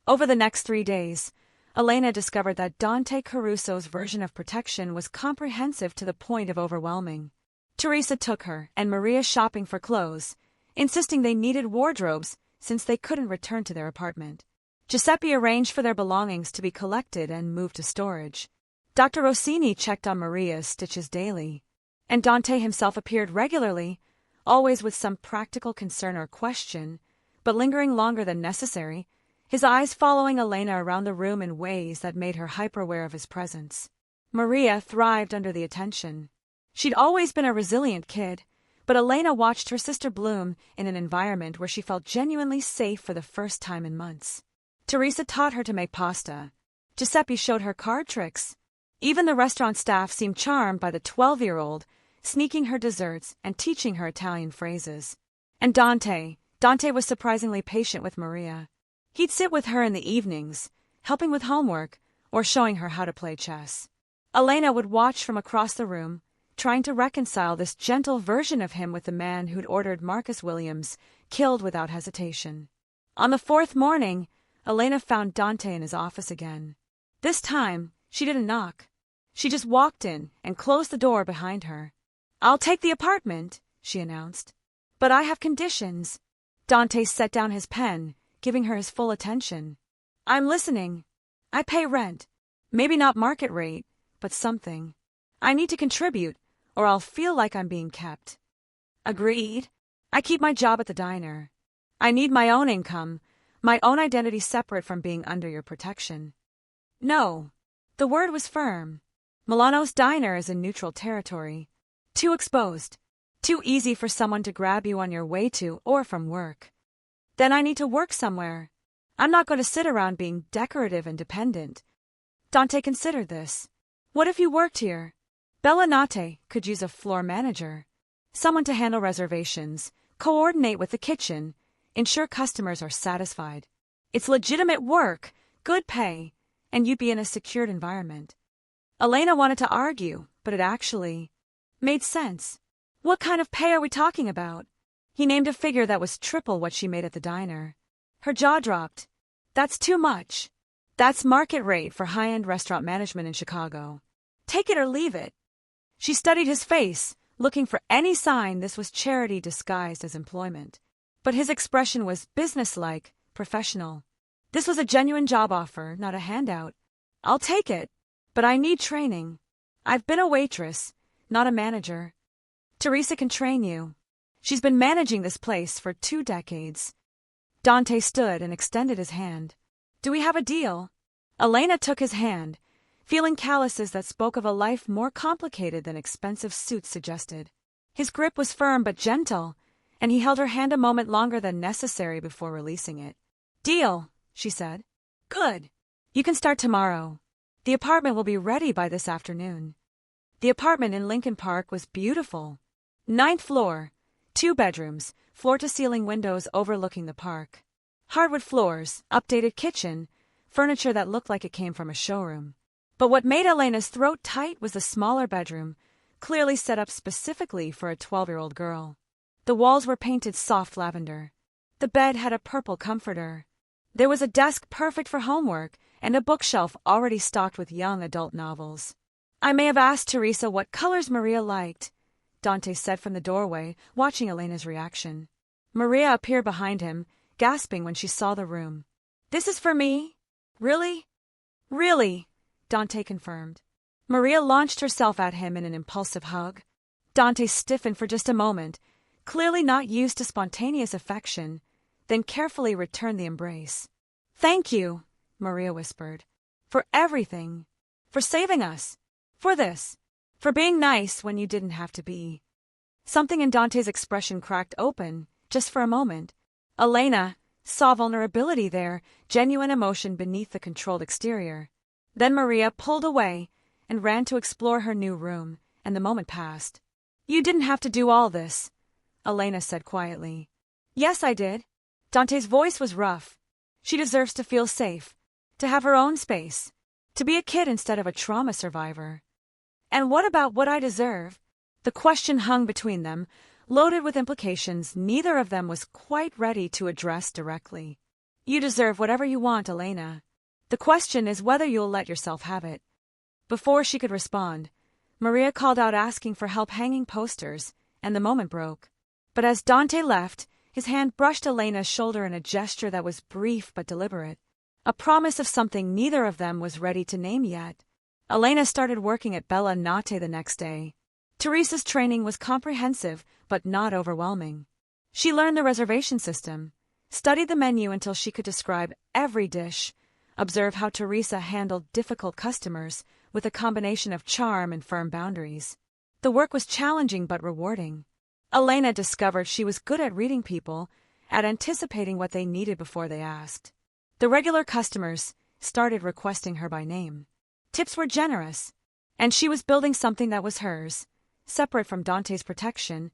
Over the next 3 days, Elena discovered that Dante Caruso's version of protection was comprehensive to the point of overwhelming. Teresa took her and Maria shopping for clothes, insisting they needed wardrobes since they couldn't return to their apartment. Giuseppe arranged for their belongings to be collected and moved to storage. Dr. Rossini checked on Maria's stitches daily, and Dante himself appeared regularly, always with some practical concern or question, but lingering longer than necessary, his eyes following Elena around the room in ways that made her hyper-aware of his presence. Maria thrived under the attention. She'd always been a resilient kid, but Elena watched her sister bloom in an environment where she felt genuinely safe for the first time in months. Teresa taught her to make pasta. Giuseppe showed her card tricks. Even the restaurant staff seemed charmed by the 12-year-old, sneaking her desserts and teaching her Italian phrases. And Dante, Dante was surprisingly patient with Maria. He'd sit with her in the evenings, helping with homework or showing her how to play chess. Elena would watch from across the room, trying to reconcile this gentle version of him with the man who'd ordered Marcus Williams killed without hesitation. On the fourth morning, Elena found Dante in his office again. This time, she didn't knock. She just walked in and closed the door behind her. "I'll take the apartment," she announced. "But I have conditions." Dante set down his pen, giving her his full attention. "I'm listening. I pay rent. Maybe not market rate, but something. I need to contribute, or I'll feel like I'm being kept." "Agreed. I keep my job at the diner. I need my own income, my own identity separate from being under your protection." "No." The word was firm. Milano's diner is in neutral territory. Too exposed. Too easy for someone to grab you on your way to or from work. "Then I need to work somewhere. I'm not going to sit around being decorative and dependent." Dante considered this. What if you worked here? Bella Notte could use a floor manager. Someone to handle reservations, coordinate with the kitchen, ensure customers are satisfied. It's legitimate work, good pay, and you'd be in a secured environment. Elena wanted to argue, but it actually made sense. "What kind of pay are we talking about?" He named a figure that was triple what she made at the diner. Her jaw dropped. "That's too much. That's market rate for high-end restaurant management in Chicago. Take it or leave it." She studied his face, looking for any sign this was charity disguised as employment. But his expression was businesslike, professional. This was a genuine job offer, not a handout. "I'll take it, but I need training. I've been a waitress, not a manager. Teresa can train you. She's been managing this place for 2 decades. Dante stood and extended his hand. "Do we have a deal?" Elena took his hand, feeling calluses that spoke of a life more complicated than expensive suits suggested. His grip was firm but gentle, and he held her hand a moment longer than necessary before releasing it. "Deal," she said. "Good. You can start tomorrow. The apartment will be ready by this afternoon." The apartment in Lincoln Park was beautiful. 9th floor, 2 bedrooms, floor-to-ceiling windows overlooking the park. Hardwood floors, updated kitchen, furniture that looked like it came from a showroom. But what made Elena's throat tight was the smaller bedroom, clearly set up specifically for a 12-year-old girl. The walls were painted soft lavender. The bed had a purple comforter. There was a desk perfect for homework and a bookshelf already stocked with young adult novels. "I may have asked Teresa what colors Maria liked," Dante said from the doorway, watching Elena's reaction. Maria appeared behind him, gasping when she saw the room. "This is for me? Really?" "Really," Dante confirmed. Maria launched herself at him in an impulsive hug. Dante stiffened for just a moment, clearly not used to spontaneous affection, then carefully returned the embrace. "Thank you," Maria whispered. "For everything. For saving us. For this. For being nice when you didn't have to be." Something in Dante's expression cracked open, just for a moment. Elena saw vulnerability there, genuine emotion beneath the controlled exterior. Then Maria pulled away and ran to explore her new room, and the moment passed. "You didn't have to do all this," Elena said quietly. "Yes, I did." Dante's voice was rough. "She deserves to feel safe, to have her own space, to be a kid instead of a trauma survivor." "And what about what I deserve?" The question hung between them, loaded with implications neither of them was quite ready to address directly. "You deserve whatever you want, Elena. The question is whether you'll let yourself have it." Before she could respond, Maria called out asking for help hanging posters, and the moment broke. But as Dante left, his hand brushed Elena's shoulder in a gesture that was brief but deliberate, a promise of something neither of them was ready to name yet. Elena started working at Bella Notte the next day. Teresa's training was comprehensive but not overwhelming. She learned the reservation system, studied the menu until she could describe every dish, observe how Teresa handled difficult customers with a combination of charm and firm boundaries. The work was challenging but rewarding. Elena discovered she was good at reading people, at anticipating what they needed before they asked. The regular customers started requesting her by name. Tips were generous, and she was building something that was hers, separate from Dante's protection,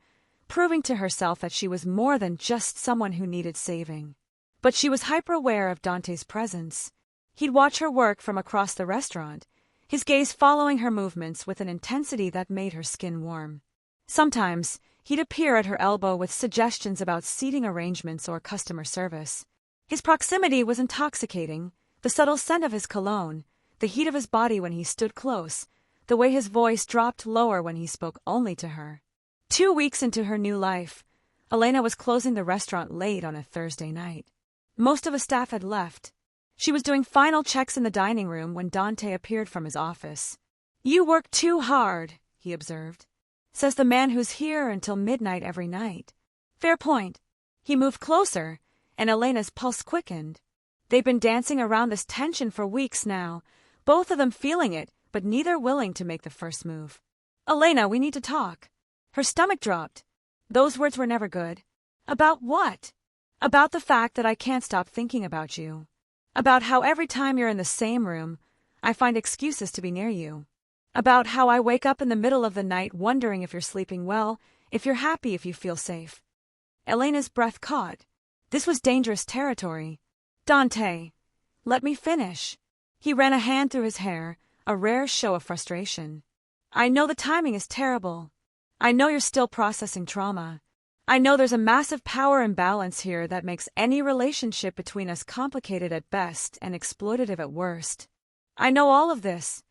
proving to herself that she was more than just someone who needed saving. But she was hyper-aware of Dante's presence. He'd watch her work from across the restaurant, his gaze following her movements with an intensity that made her skin warm. Sometimes, he'd appear at her elbow with suggestions about seating arrangements or customer service. His proximity was intoxicating, the subtle scent of his cologne, the heat of his body when he stood close, the way his voice dropped lower when he spoke only to her. 2 weeks into her new life, Elena was closing the restaurant late on a Thursday night. Most of the staff had left. She was doing final checks in the dining room when Dante appeared from his office. "You work too hard," he observed. "Says the man who's here until midnight every night." Fair point. He moved closer, and Elena's pulse quickened. They'd been dancing around this tension for weeks now, both of them feeling it, but neither willing to make the first move. "Elena, we need to talk." Her stomach dropped. Those words were never good. "About what?" "About the fact that I can't stop thinking about you. About how every time you're in the same room, I find excuses to be near you. About how I wake up in the middle of the night wondering if you're sleeping well, if you're happy, if you feel safe." Elena's breath caught. This was dangerous territory. "Dante, let me finish." He ran a hand through his hair, a rare show of frustration. "I know the timing is terrible. I know you're still processing trauma. I know there's a massive power imbalance here that makes any relationship between us complicated at best and exploitative at worst. I know all of this.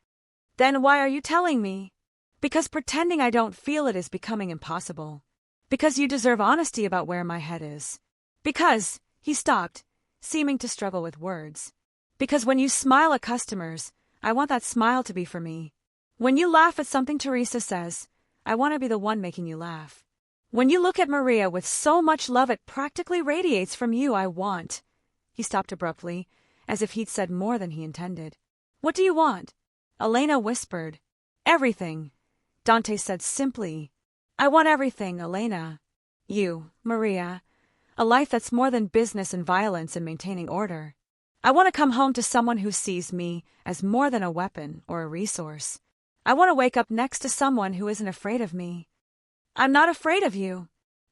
Then why are you telling me? Because pretending I don't feel it is becoming impossible. Because you deserve honesty about where my head is. Because," he stopped, seeming to struggle with words. "Because when you smile at customers, I want that smile to be for me. When you laugh at something Teresa says, I want to be the one making you laugh. When you look at Maria with so much love it practically radiates from you, I want." He stopped abruptly, as if he'd said more than he intended. "What do you want?" Elena whispered. "Everything," Dante said simply. "I want everything, Elena. You, Maria. A life that's more than business and violence and maintaining order. I want to come home to someone who sees me as more than a weapon or a resource. I want to wake up next to someone who isn't afraid of me." "I'm not afraid of you.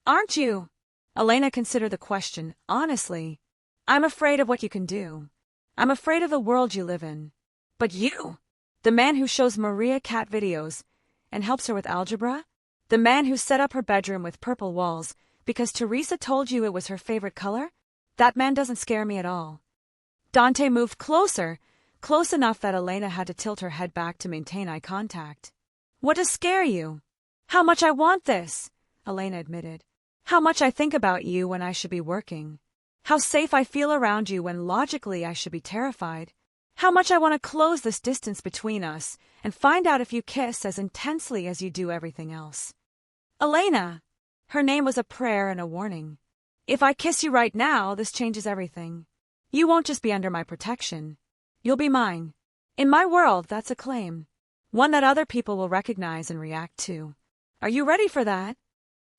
Aren't you?" Elena considered the question honestly. "I'm afraid of what you can do. I'm afraid of the world you live in. But you? The man who shows Maria cat videos and helps her with algebra? The man who set up her bedroom with purple walls because Teresa told you it was her favorite color? That man doesn't scare me at all." Dante moved closer, close enough that Elena had to tilt her head back to maintain eye contact. "What does scare you?" "How much I want this," Elena admitted. "How much I think about you when I should be working. How safe I feel around you when logically I should be terrified. How much I want to close this distance between us and find out if you kiss as intensely as you do everything else." "Elena!" Her name was a prayer and a warning. "If I kiss you right now, this changes everything. You won't just be under my protection. You'll be mine. In my world, that's a claim. One that other people will recognize and react to. Are you ready for that?"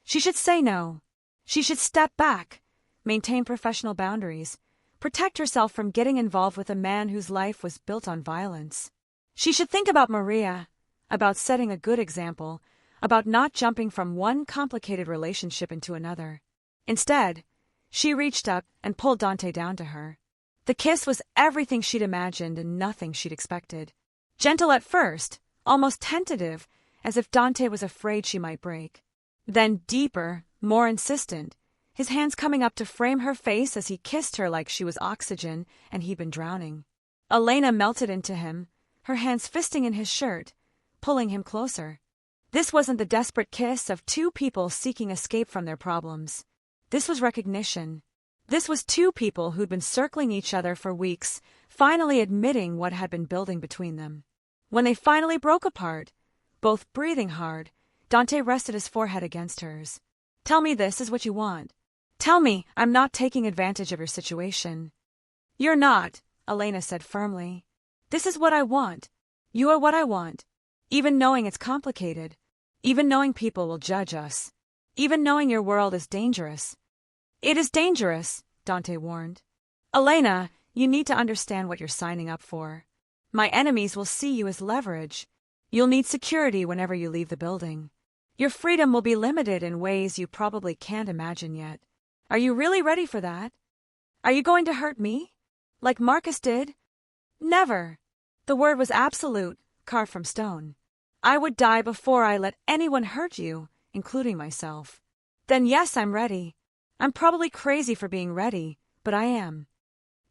She should say no. She should step back, maintain professional boundaries, protect herself from getting involved with a man whose life was built on violence. She should think about Maria, about setting a good example, about not jumping from one complicated relationship into another. Instead, she reached up and pulled Dante down to her. The kiss was everything she'd imagined and nothing she'd expected. Gentle at first, almost tentative, as if Dante was afraid she might break. Then deeper, more insistent, his hands coming up to frame her face as he kissed her like she was oxygen and he'd been drowning. Elena melted into him, her hands fisting in his shirt, pulling him closer. This wasn't the desperate kiss of two people seeking escape from their problems. This was recognition. This was two people who'd been circling each other for weeks, finally admitting what had been building between them. When they finally broke apart, both breathing hard, Dante rested his forehead against hers. "Tell me this is what you want. Tell me I'm not taking advantage of your situation." "You're not," Elena said firmly. "This is what I want. You are what I want. Even knowing it's complicated. Even knowing people will judge us. Even knowing your world is dangerous." "It is dangerous," Dante warned. "Elena, you need to understand what you're signing up for. My enemies will see you as leverage. You'll need security whenever you leave the building. Your freedom will be limited in ways you probably can't imagine yet. Are you really ready for that? Are you going to hurt me? Like Marcus did? Never. The word was absolute, carved from stone. I would die before I let anyone hurt you, including myself. Then yes, I'm ready. I'm probably crazy for being ready, but I am.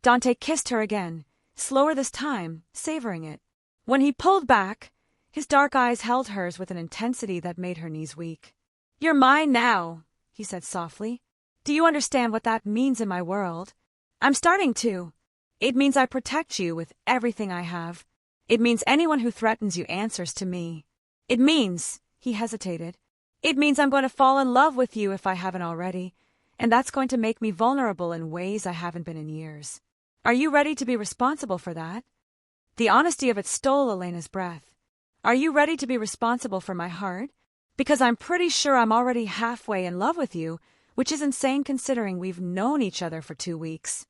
Dante kissed her again, slower this time, savoring it. When he pulled back, his dark eyes held hers with an intensity that made her knees weak. You're mine now, he said softly. Do you understand what that means in my world? I'm starting to. It means I protect you with everything I have. It means anyone who threatens you answers to me. It means, he hesitated, it means I'm going to fall in love with you if I haven't already, and that's going to make me vulnerable in ways I haven't been in years. Are you ready to be responsible for that? The honesty of it stole Elena's breath. Are you ready to be responsible for my heart? Because I'm pretty sure I'm already halfway in love with you, which is insane considering we've known each other for 2 weeks.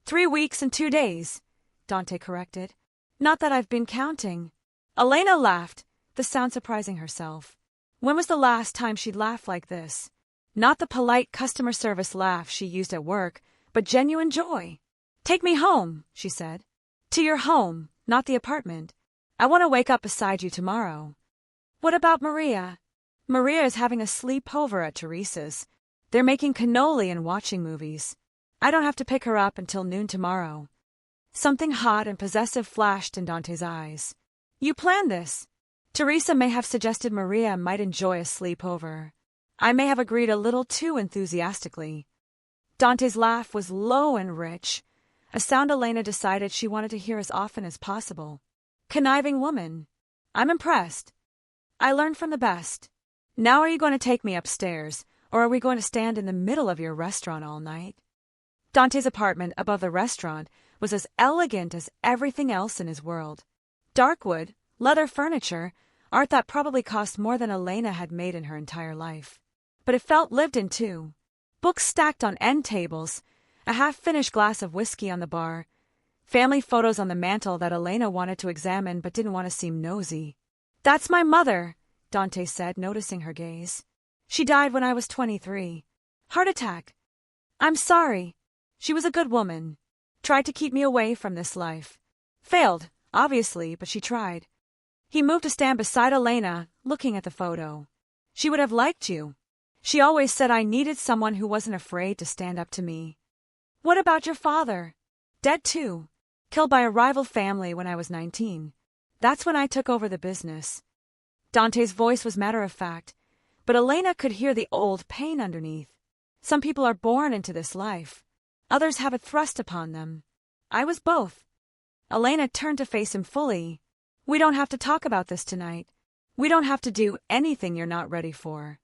3 weeks and 2 days, Dante corrected. Not that I've been counting. Elena laughed, the sound surprising herself. When was the last time she'd laughed like this? Not the polite customer service laugh she used at work, but genuine joy. Take me home, she said. To your home, not the apartment. I want to wake up beside you tomorrow. What about Maria? Maria is having a sleepover at Teresa's. They're making cannoli and watching movies. I don't have to pick her up until noon tomorrow. Something hot and possessive flashed in Dante's eyes. You planned this. Teresa may have suggested Maria might enjoy a sleepover. I may have agreed a little too enthusiastically. Dante's laugh was low and rich, a sound Elena decided she wanted to hear as often as possible. Conniving woman. I'm impressed. I learned from the best. Now are you going to take me upstairs, or are we going to stand in the middle of your restaurant all night? Dante's apartment above the restaurant was as elegant as everything else in his world. Dark wood, leather furniture, art that probably cost more than Elena had made in her entire life. But it felt lived in too. Books stacked on end tables, a half-finished glass of whiskey on the bar, family photos on the mantel that Elena wanted to examine but didn't want to seem nosy. That's my mother, Dante said, noticing her gaze. She died when I was 23. Heart attack. I'm sorry. She was a good woman. Tried to keep me away from this life. Failed, obviously, but she tried. He moved to stand beside Elena, looking at the photo. She would have liked you. She always said I needed someone who wasn't afraid to stand up to me. What about your father? Dead too. Killed by a rival family when I was 19. That's when I took over the business. Dante's voice was matter-of-fact, but Elena could hear the old pain underneath. Some people are born into this life. Others have it thrust upon them. I was both. Elena turned to face him fully. We don't have to talk about this tonight. We don't have to do anything you're not ready for.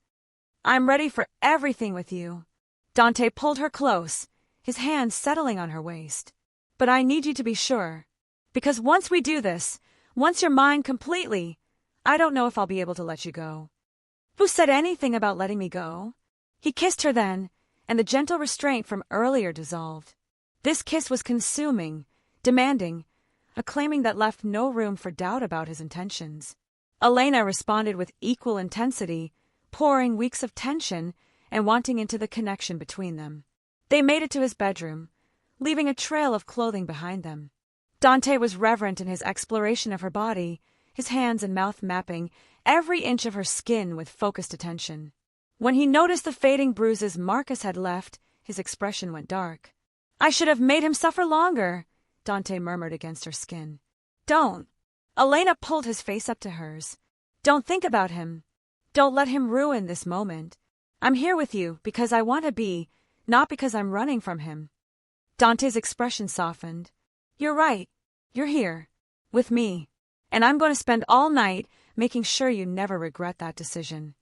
I'm ready for everything with you. Dante pulled her close, his hands settling on her waist. But I need you to be sure. Because once we do this, once you're mine completely, I don't know if I'll be able to let you go. Who said anything about letting me go? He kissed her then, and the gentle restraint from earlier dissolved. This kiss was consuming, demanding, a claiming that left no room for doubt about his intentions. Elena responded with equal intensity, pouring weeks of tension and wanting into the connection between them. They made it to his bedroom, leaving a trail of clothing behind them. Dante was reverent in his exploration of her body, his hands and mouth mapping every inch of her skin with focused attention. When he noticed the fading bruises Marcus had left, his expression went dark. I should have made him suffer longer, Dante murmured against her skin. Don't. Elena pulled his face up to hers. Don't think about him. Don't let him ruin this moment. I'm here with you because I want to be, not because I'm running from him. Dante's expression softened. You're right. You're here. With me. And I'm going to spend all night making sure you never regret that decision.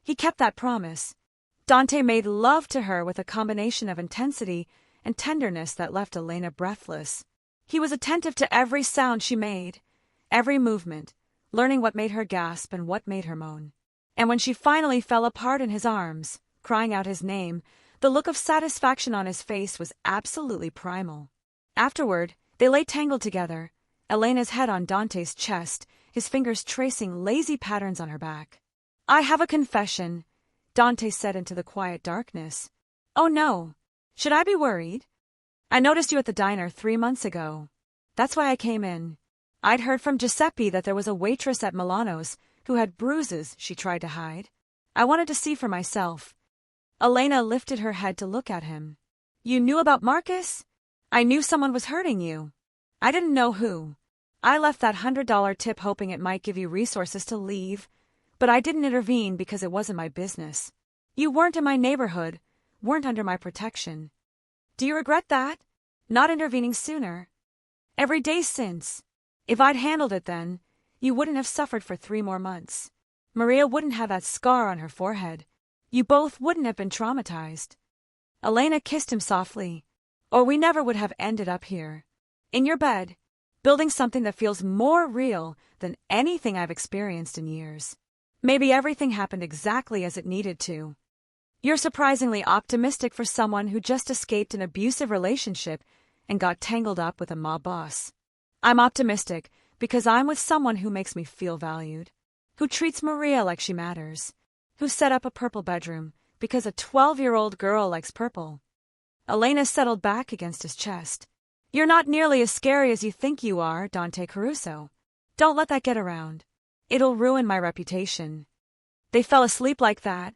He kept that promise. Dante made love to her with a combination of intensity and tenderness that left Elena breathless. He was attentive to every sound she made, every movement, learning what made her gasp and what made her moan. And when she finally fell apart in his arms, crying out his name, the look of satisfaction on his face was absolutely primal. Afterward, they lay tangled together, Elena's head on Dante's chest, his fingers tracing lazy patterns on her back. I have a confession, Dante said into the quiet darkness. Oh no. Should I be worried? I noticed you at the diner 3 months ago. That's why I came in. I'd heard from Giuseppe that there was a waitress at Milano's who had bruises she tried to hide. I wanted to see for myself. Elena lifted her head to look at him. You knew about Marcus? I knew someone was hurting you. I didn't know who. I left that $100 tip hoping it might give you resources to leave, but I didn't intervene because it wasn't my business. You weren't in my neighborhood, weren't under my protection. Do you regret that? Not intervening sooner? Every day since. If I'd handled it then, you wouldn't have suffered for 3 more months. Maria wouldn't have that scar on her forehead. You both wouldn't have been traumatized. Elena kissed him softly. Or we never would have ended up here. In your bed, building something that feels more real than anything I've experienced in years. Maybe everything happened exactly as it needed to. You're surprisingly optimistic for someone who just escaped an abusive relationship and got tangled up with a mob boss. I'm optimistic because I'm with someone who makes me feel valued, who treats Maria like she matters, who set up a purple bedroom because a 12-year-old girl likes purple. Elena settled back against his chest. You're not nearly as scary as you think you are, Dante Caruso. Don't let that get around. It'll ruin my reputation. They fell asleep like that,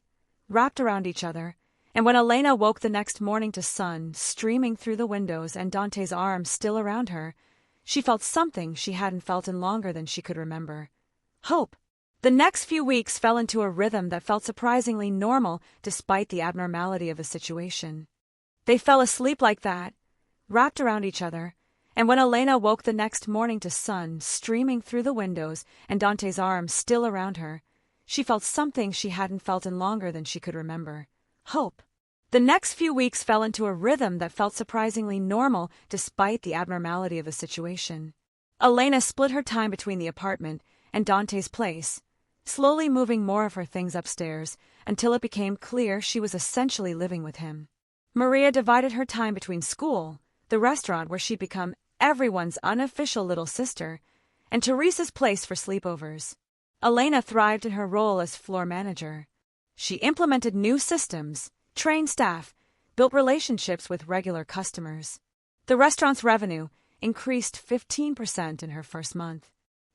wrapped around each other, and when Elena woke the next morning to sun streaming through the windows and Dante's arms still around her, she felt something she hadn't felt in longer than she could remember. Hope. The next few weeks fell into a rhythm that felt surprisingly normal despite the abnormality of the situation. They fell asleep like that, wrapped around each other, and when Elena woke the next morning to sun streaming through the windows and Dante's arms still around her, she felt something she hadn't felt in longer than she could remember. Hope. The next few weeks fell into a rhythm that felt surprisingly normal despite the abnormality of the situation. Elena split her time between the apartment and Dante's place, slowly moving more of her things upstairs until it became clear she was essentially living with him. Maria divided her time between school, the restaurant where she'd become everyone's unofficial little sister, and Teresa's place for sleepovers. Elena thrived in her role as floor manager. She implemented new systems, trained staff, built relationships with regular customers. The restaurant's revenue increased 15% in her first month.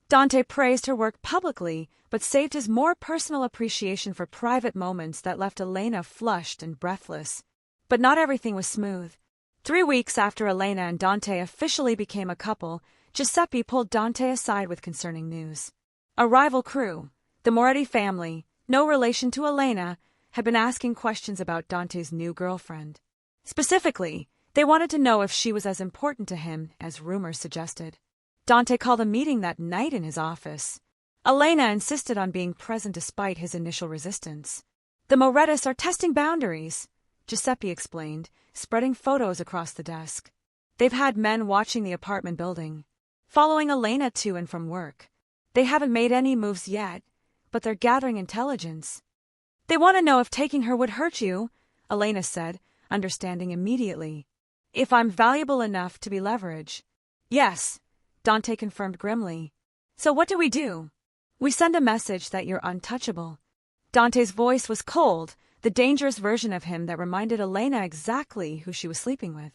Dante praised her work publicly, but saved his more personal appreciation for private moments that left Elena flushed and breathless. But not everything was smooth. 3 weeks after Elena and Dante officially became a couple, Giuseppe pulled Dante aside with concerning news. A rival crew, the Moretti family, no relation to Elena, had been asking questions about Dante's new girlfriend. Specifically, they wanted to know if she was as important to him as rumors suggested. Dante called a meeting that night in his office. Elena insisted on being present despite his initial resistance. The Morettis are testing boundaries, Giuseppe explained, spreading photos across the desk. They've had men watching the apartment building, following Elena to and from work. They haven't made any moves yet, but they're gathering intelligence. They want to know if taking her would hurt you, Elena said, understanding immediately. If I'm valuable enough to be leverage. Yes, Dante confirmed grimly. So what do? We send a message that you're untouchable. Dante's voice was cold, the dangerous version of him that reminded Elena exactly who she was sleeping with.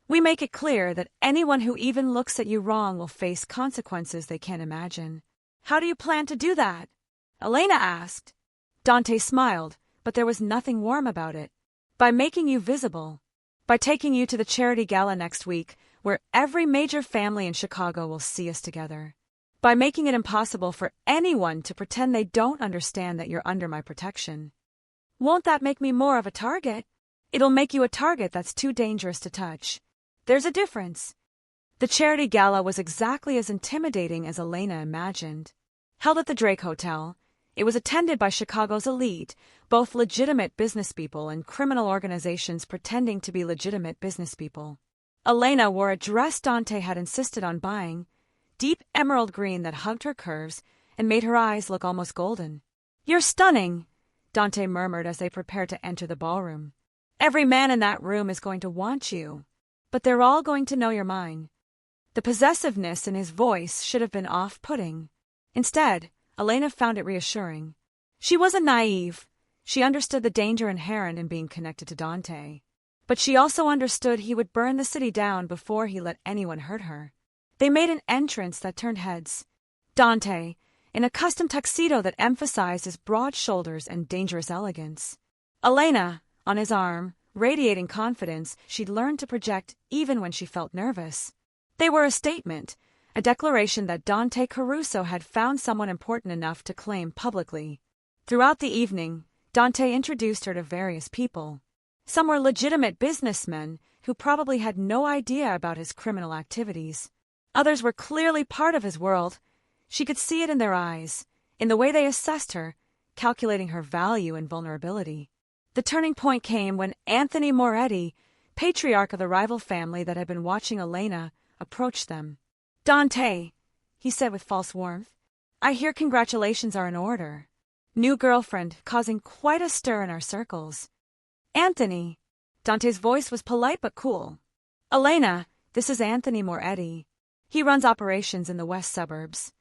We make it clear that anyone who even looks at you wrong will face consequences they can't imagine. How do you plan to do that? Elena asked. Dante smiled, but there was nothing warm about it. By making you visible. By taking you to the charity gala next week, where every major family in Chicago will see us together. By making it impossible for anyone to pretend they don't understand that you're under my protection. Won't that make me more of a target? It'll make you a target that's too dangerous to touch. There's a difference. The charity gala was exactly as intimidating as Elena imagined. Held at the Drake Hotel, it was attended by Chicago's elite, both legitimate businesspeople and criminal organizations pretending to be legitimate businesspeople. Elena wore a dress Dante had insisted on buying, deep emerald green that hugged her curves and made her eyes look almost golden. You're stunning, Dante murmured as they prepared to enter the ballroom. Every man in that room is going to want you, but they're all going to know you're mine. The possessiveness in his voice should have been off-putting. Instead, Elena found it reassuring. She wasn't naive. She understood the danger inherent in being connected to Dante. But she also understood he would burn the city down before he let anyone hurt her. They made an entrance that turned heads. Dante, in a custom tuxedo that emphasized his broad shoulders and dangerous elegance. Elena, on his arm, radiating confidence she'd learned to project even when she felt nervous. They were a statement, a declaration that Dante Caruso had found someone important enough to claim publicly. Throughout the evening, Dante introduced her to various people. Some were legitimate businessmen who probably had no idea about his criminal activities. Others were clearly part of his world. She could see it in their eyes, in the way they assessed her, calculating her value and vulnerability. The turning point came when Anthony Moretti, patriarch of the rival family that had been watching Elena, approached them. "Dante," he said with false warmth, "I hear congratulations are in order. New girlfriend, causing quite a stir in our circles." "Anthony." Dante's voice was polite but cool. "Elena, this is Anthony Moretti. He runs operations in the west suburbs."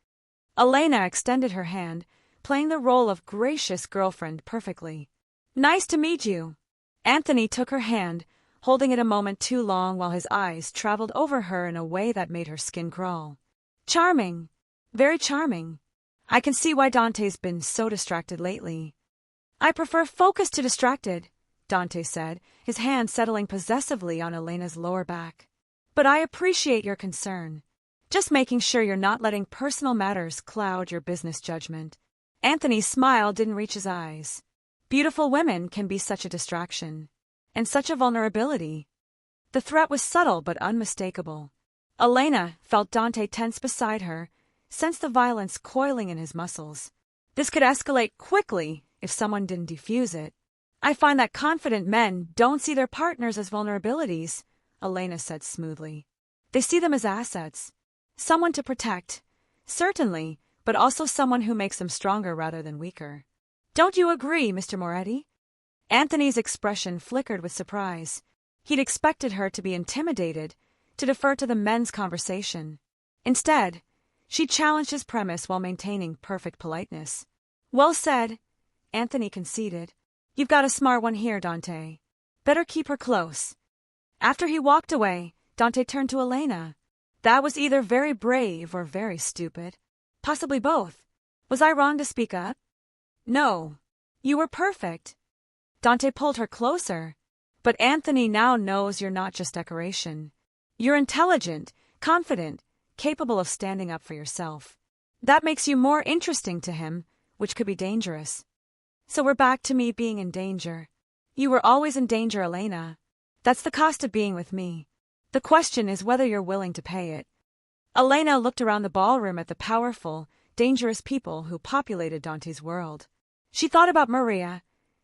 Elena extended her hand, playing the role of gracious girlfriend perfectly. "Nice to meet you." Anthony took her hand, holding it a moment too long while his eyes traveled over her in a way that made her skin crawl. "Charming. Very charming. I can see why Dante's been so distracted lately." "I prefer focused to distracted," Dante said, his hand settling possessively on Elena's lower back. "But I appreciate your concern. Just making sure you're not letting personal matters cloud your business judgment." Anthony's smile didn't reach his eyes. Beautiful women can be such a distraction. And such a vulnerability. The threat was subtle but unmistakable. Elena felt Dante tense beside her, sensed the violence coiling in his muscles. This could escalate quickly if someone didn't defuse it. "I find that confident men don't see their partners as vulnerabilities," Elena said smoothly. "They see them as assets. Someone to protect, certainly, but also someone who makes them stronger rather than weaker. Don't you agree, Mr. Moretti?" Anthony's expression flickered with surprise. He'd expected her to be intimidated, to defer to the men's conversation. Instead, she challenged his premise while maintaining perfect politeness. "Well said," Anthony conceded. "You've got a smart one here, Dante. Better keep her close." After he walked away, Dante turned to Elena. "That was either very brave or very stupid. Possibly both. Was I wrong to speak up?" "No. You were perfect." Dante pulled her closer. "But Anthony now knows you're not just decoration. You're intelligent, confident, capable of standing up for yourself. That makes you more interesting to him, which could be dangerous." "So we're back to me being in danger." "You were always in danger, Elena. That's the cost of being with me. The question is whether you're willing to pay it." Elena looked around the ballroom at the powerful, dangerous people who populated Dante's world. She thought about Maria,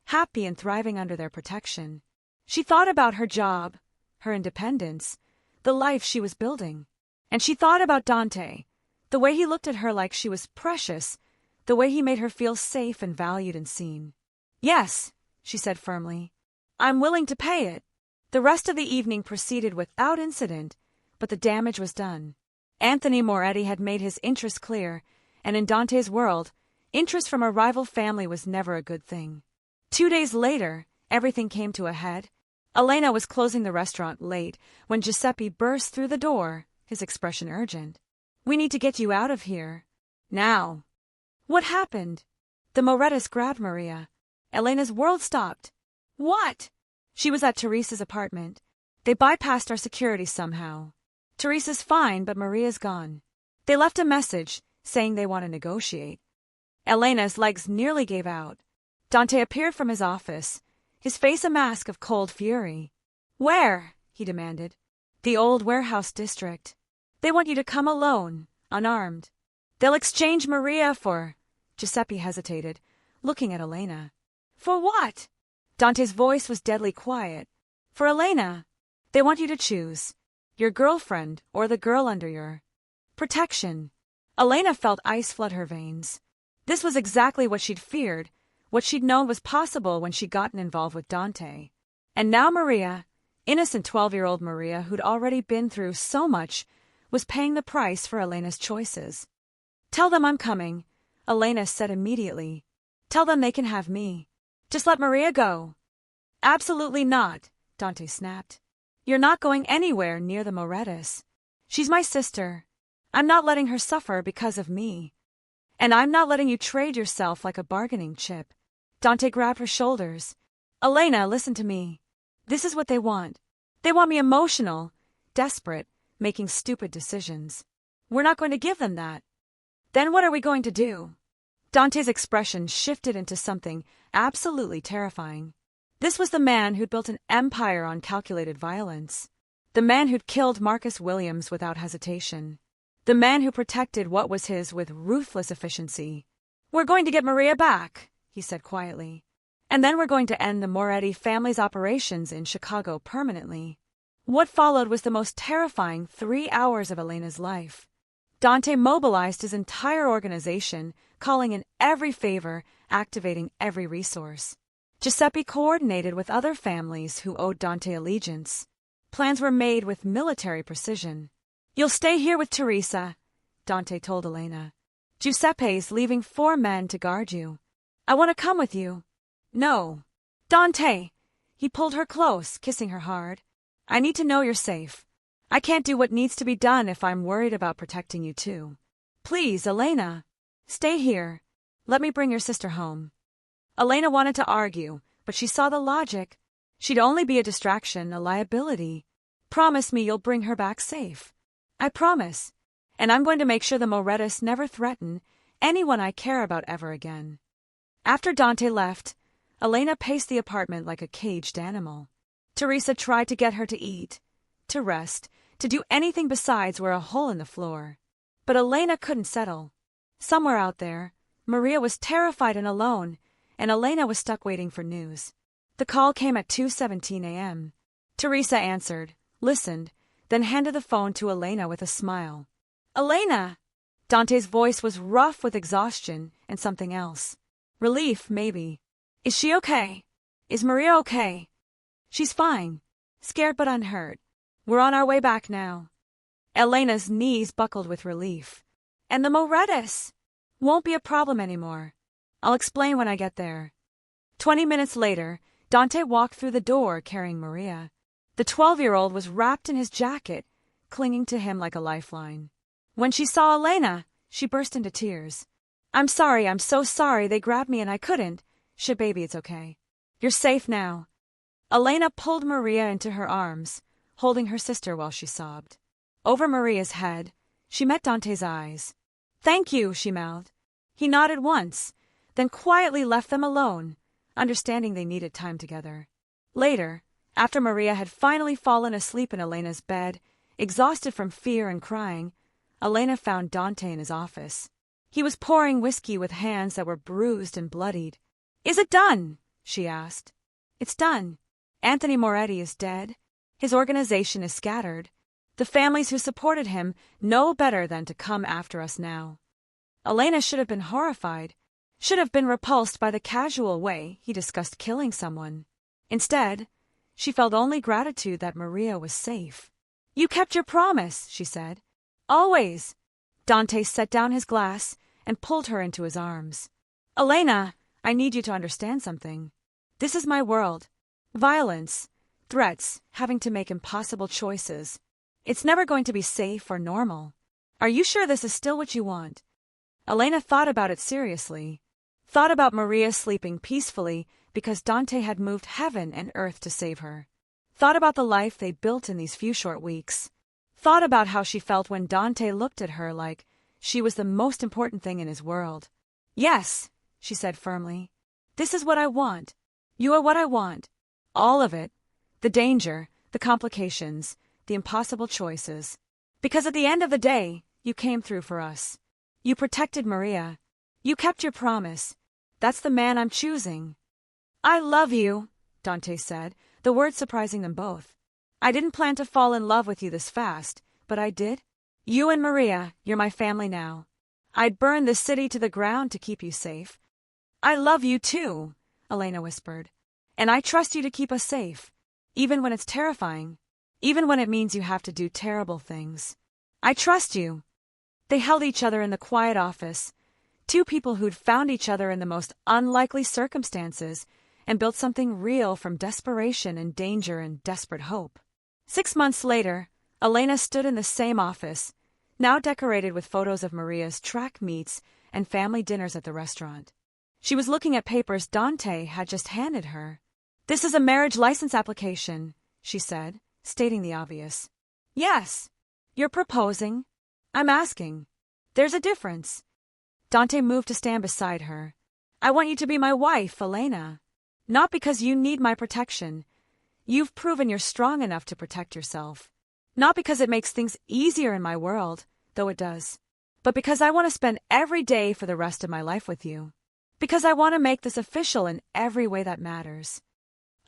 happy and thriving under their protection. She thought about her job, her independence, the life she was building. And she thought about Dante, the way he looked at her like she was precious, the way he made her feel safe and valued and seen. "Yes," she said firmly. "I'm willing to pay it." The rest of the evening proceeded without incident, but the damage was done. Anthony Moretti had made his interest clear, and in Dante's world, interest from a rival family was never a good thing. 2 days later, everything came to a head. Elena was closing the restaurant late when Giuseppe burst through the door, his expression urgent. "We need to get you out of here. Now." "What happened?" The Morettis grabbed Maria. Elena's world stopped. "What?" "She was at Teresa's apartment. They bypassed our security somehow. Teresa's fine, but Maria's gone. They left a message saying they want to negotiate." Elena's legs nearly gave out. Dante appeared from his office, his face a mask of cold fury. "Where?" he demanded. "The old warehouse district. They want you to come alone, unarmed. They'll exchange Maria for—" Giuseppe hesitated, looking at Elena. "For what?" Dante's voice was deadly quiet. "For Elena. They want you to choose. Your girlfriend or the girl under your protection." Elena felt ice flood her veins. This was exactly what she'd feared, what she'd known was possible when she'd gotten involved with Dante. And now Maria, innocent 12-year-old Maria who'd already been through so much, was paying the price for Elena's choices. "Tell them I'm coming," Elena said immediately. Tell them they can have me. Just let Maria go. Absolutely not, Dante snapped. You're not going anywhere near the Morettis. She's my sister. I'm not letting her suffer because of me. And I'm not letting you trade yourself like a bargaining chip. Dante grabbed her shoulders. Elena, listen to me. This is what they want. They want me emotional, desperate, making stupid decisions. We're not going to give them that. Then what are we going to do? Dante's expression shifted into something absolutely terrifying. This was the man who'd built an empire on calculated violence. The man who'd killed Marcus Williams without hesitation. The man who protected what was his with ruthless efficiency. We're going to get Maria back, he said quietly. And then we're going to end the Moretti family's operations in Chicago permanently. What followed was the most terrifying 3 hours of Elena's life. Dante mobilized his entire organization, calling in every favor, activating every resource. Giuseppe coordinated with other families who owed Dante allegiance. Plans were made with military precision. You'll stay here with Teresa, Dante told Elena. Giuseppe's leaving 4 men to guard you. I want to come with you. No. Dante! He pulled her close, kissing her hard. I need to know you're safe. I can't do what needs to be done if I'm worried about protecting you too. Please, Elena. Stay here. Let me bring your sister home. Elena wanted to argue, but she saw the logic. She'd only be a distraction, a liability. Promise me you'll bring her back safe. I promise. And I'm going to make sure the Morettis never threaten anyone I care about ever again. After Dante left, Elena paced the apartment like a caged animal. Teresa tried to get her to eat, to rest, to do anything besides wear a hole in the floor. But Elena couldn't settle. Somewhere out there, Maria was terrified and alone, and Elena was stuck waiting for news. The call came at 2:17 a.m. Teresa answered, listened, then handed the phone to Elena with a smile. Elena! Dante's voice was rough with exhaustion and something else. Relief, maybe. Is she okay? Is Maria okay? She's fine. Scared but unhurt. We're on our way back now. Elena's knees buckled with relief. And the Morettis! Won't be a problem anymore. I'll explain when I get there. 20 minutes later, Dante walked through the door carrying Maria. The 12-year-old was wrapped in his jacket, clinging to him like a lifeline. When she saw Elena, she burst into tears. I'm so sorry they grabbed me and I couldn't. Shh, baby, it's okay. You're safe now. Elena pulled Maria into her arms, holding her sister while she sobbed. Over Maria's head, she met Dante's eyes. Thank you, she mouthed. He nodded once, then quietly left them alone, understanding they needed time together. Later, after Maria had finally fallen asleep in Elena's bed, exhausted from fear and crying, Elena found Dante in his office. He was pouring whiskey with hands that were bruised and bloodied. Is it done? She asked. It's done. Anthony Moretti is dead. His organization is scattered. The families who supported him know better than to come after us now. Elena should have been horrified, should have been repulsed by the casual way he discussed killing someone. Instead, she felt only gratitude that Maria was safe. You kept your promise, she said. Always. Dante set down his glass and pulled her into his arms. Elena, I need you to understand something. This is my world. Violence, threats, having to make impossible choices. It's never going to be safe or normal. Are you sure this is still what you want? Elena thought about it seriously. Thought about Maria sleeping peacefully because Dante had moved heaven and earth to save her. Thought about the life they built in these few short weeks. Thought about how she felt when Dante looked at her like she was the most important thing in his world. Yes, she said firmly. This is what I want. You are what I want. All of it. The danger, the complications, the impossible choices. Because at the end of the day, you came through for us. You protected Maria. You kept your promise. That's the man I'm choosing. I love you, Dante said, the words surprising them both. I didn't plan to fall in love with you this fast, but I did. You and Maria, you're my family now. I'd burn this city to the ground to keep you safe. I love you too, Elena whispered. And I trust you to keep us safe, even when it's terrifying, even when it means you have to do terrible things. I trust you. They held each other in the quiet office, Two people who'd found each other in the most unlikely circumstances and built something real from desperation and danger and desperate hope. 6 months later, Elena stood in the same office, now decorated with photos of Maria's track meets and family dinners at the restaurant. She was looking at papers Dante had just handed her. "This is a marriage license application," she said, stating the obvious. "Yes, you're proposing. I'm asking. There's a difference." Dante moved to stand beside her. "I want you to be my wife, Elena. Not because you need my protection. You've proven you're strong enough to protect yourself. Not because it makes things easier in my world, though it does. But because I want to spend every day for the rest of my life with you. Because I want to make this official in every way that matters."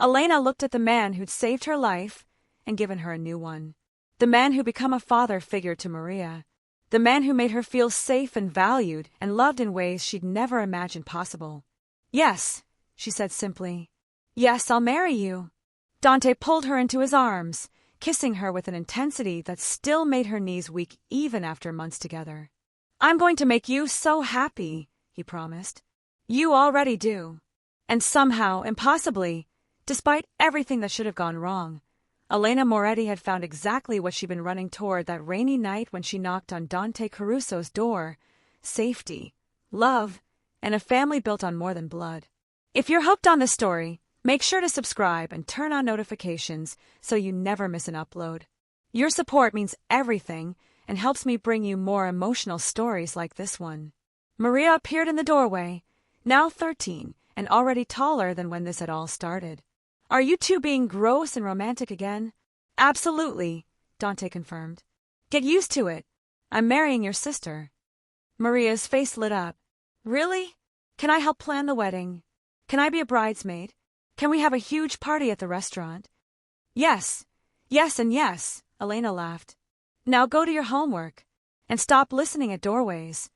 Elena looked at the man who'd saved her life and given her a new one. The man who'd become a father figure to Maria. The man who made her feel safe and valued and loved in ways she'd never imagined possible. "Yes," she said simply. "Yes, I'll marry you." Dante pulled her into his arms, kissing her with an intensity that still made her knees weak even after months together. "I'm going to make you so happy," he promised. "You already do." And somehow, impossibly, despite everything that should have gone wrong, Elena Moretti had found exactly what she'd been running toward that rainy night when she knocked on Dante Caruso's door: safety, love, and a family built on more than blood. If you're hooked on this story, make sure to subscribe and turn on notifications so you never miss an upload. Your support means everything and helps me bring you more emotional stories like this one. Maria appeared in the doorway, now 13 and already taller than when this had all started. "Are you two being gross and romantic again?" "Absolutely," Dante confirmed. "Get used to it. I'm marrying your sister." Maria's face lit up. "Really? Can I help plan the wedding? Can I be a bridesmaid? Can we have a huge party at the restaurant?" "Yes, yes, and yes," Elena laughed. "Now go to your homework and stop listening at doorways."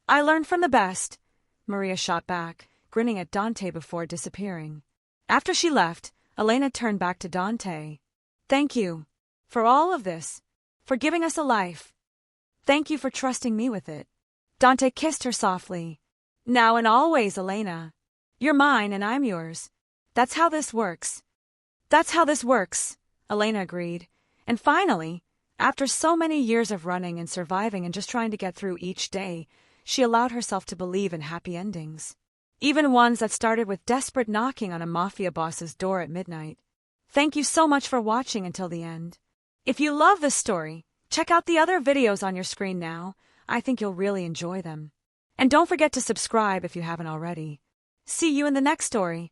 "I learned from the best," Maria shot back, grinning at Dante before disappearing. After she left, Elena turned back to Dante. "Thank you for all of this, for giving us a life. Thank you for trusting me with it." Dante kissed her softly. "Now and always, Elena. You're mine and I'm yours. That's how this works." "That's how this works," Elena agreed. And finally, after so many years of running and surviving and just trying to get through each day, she allowed herself to believe in happy endings. Even ones that started with desperate knocking on a Mafia boss's door at midnight. Thank you so much for watching until the end. If you love this story, check out the other videos on your screen now. I think you'll really enjoy them. And don't forget to subscribe if you haven't already. See you in the next story.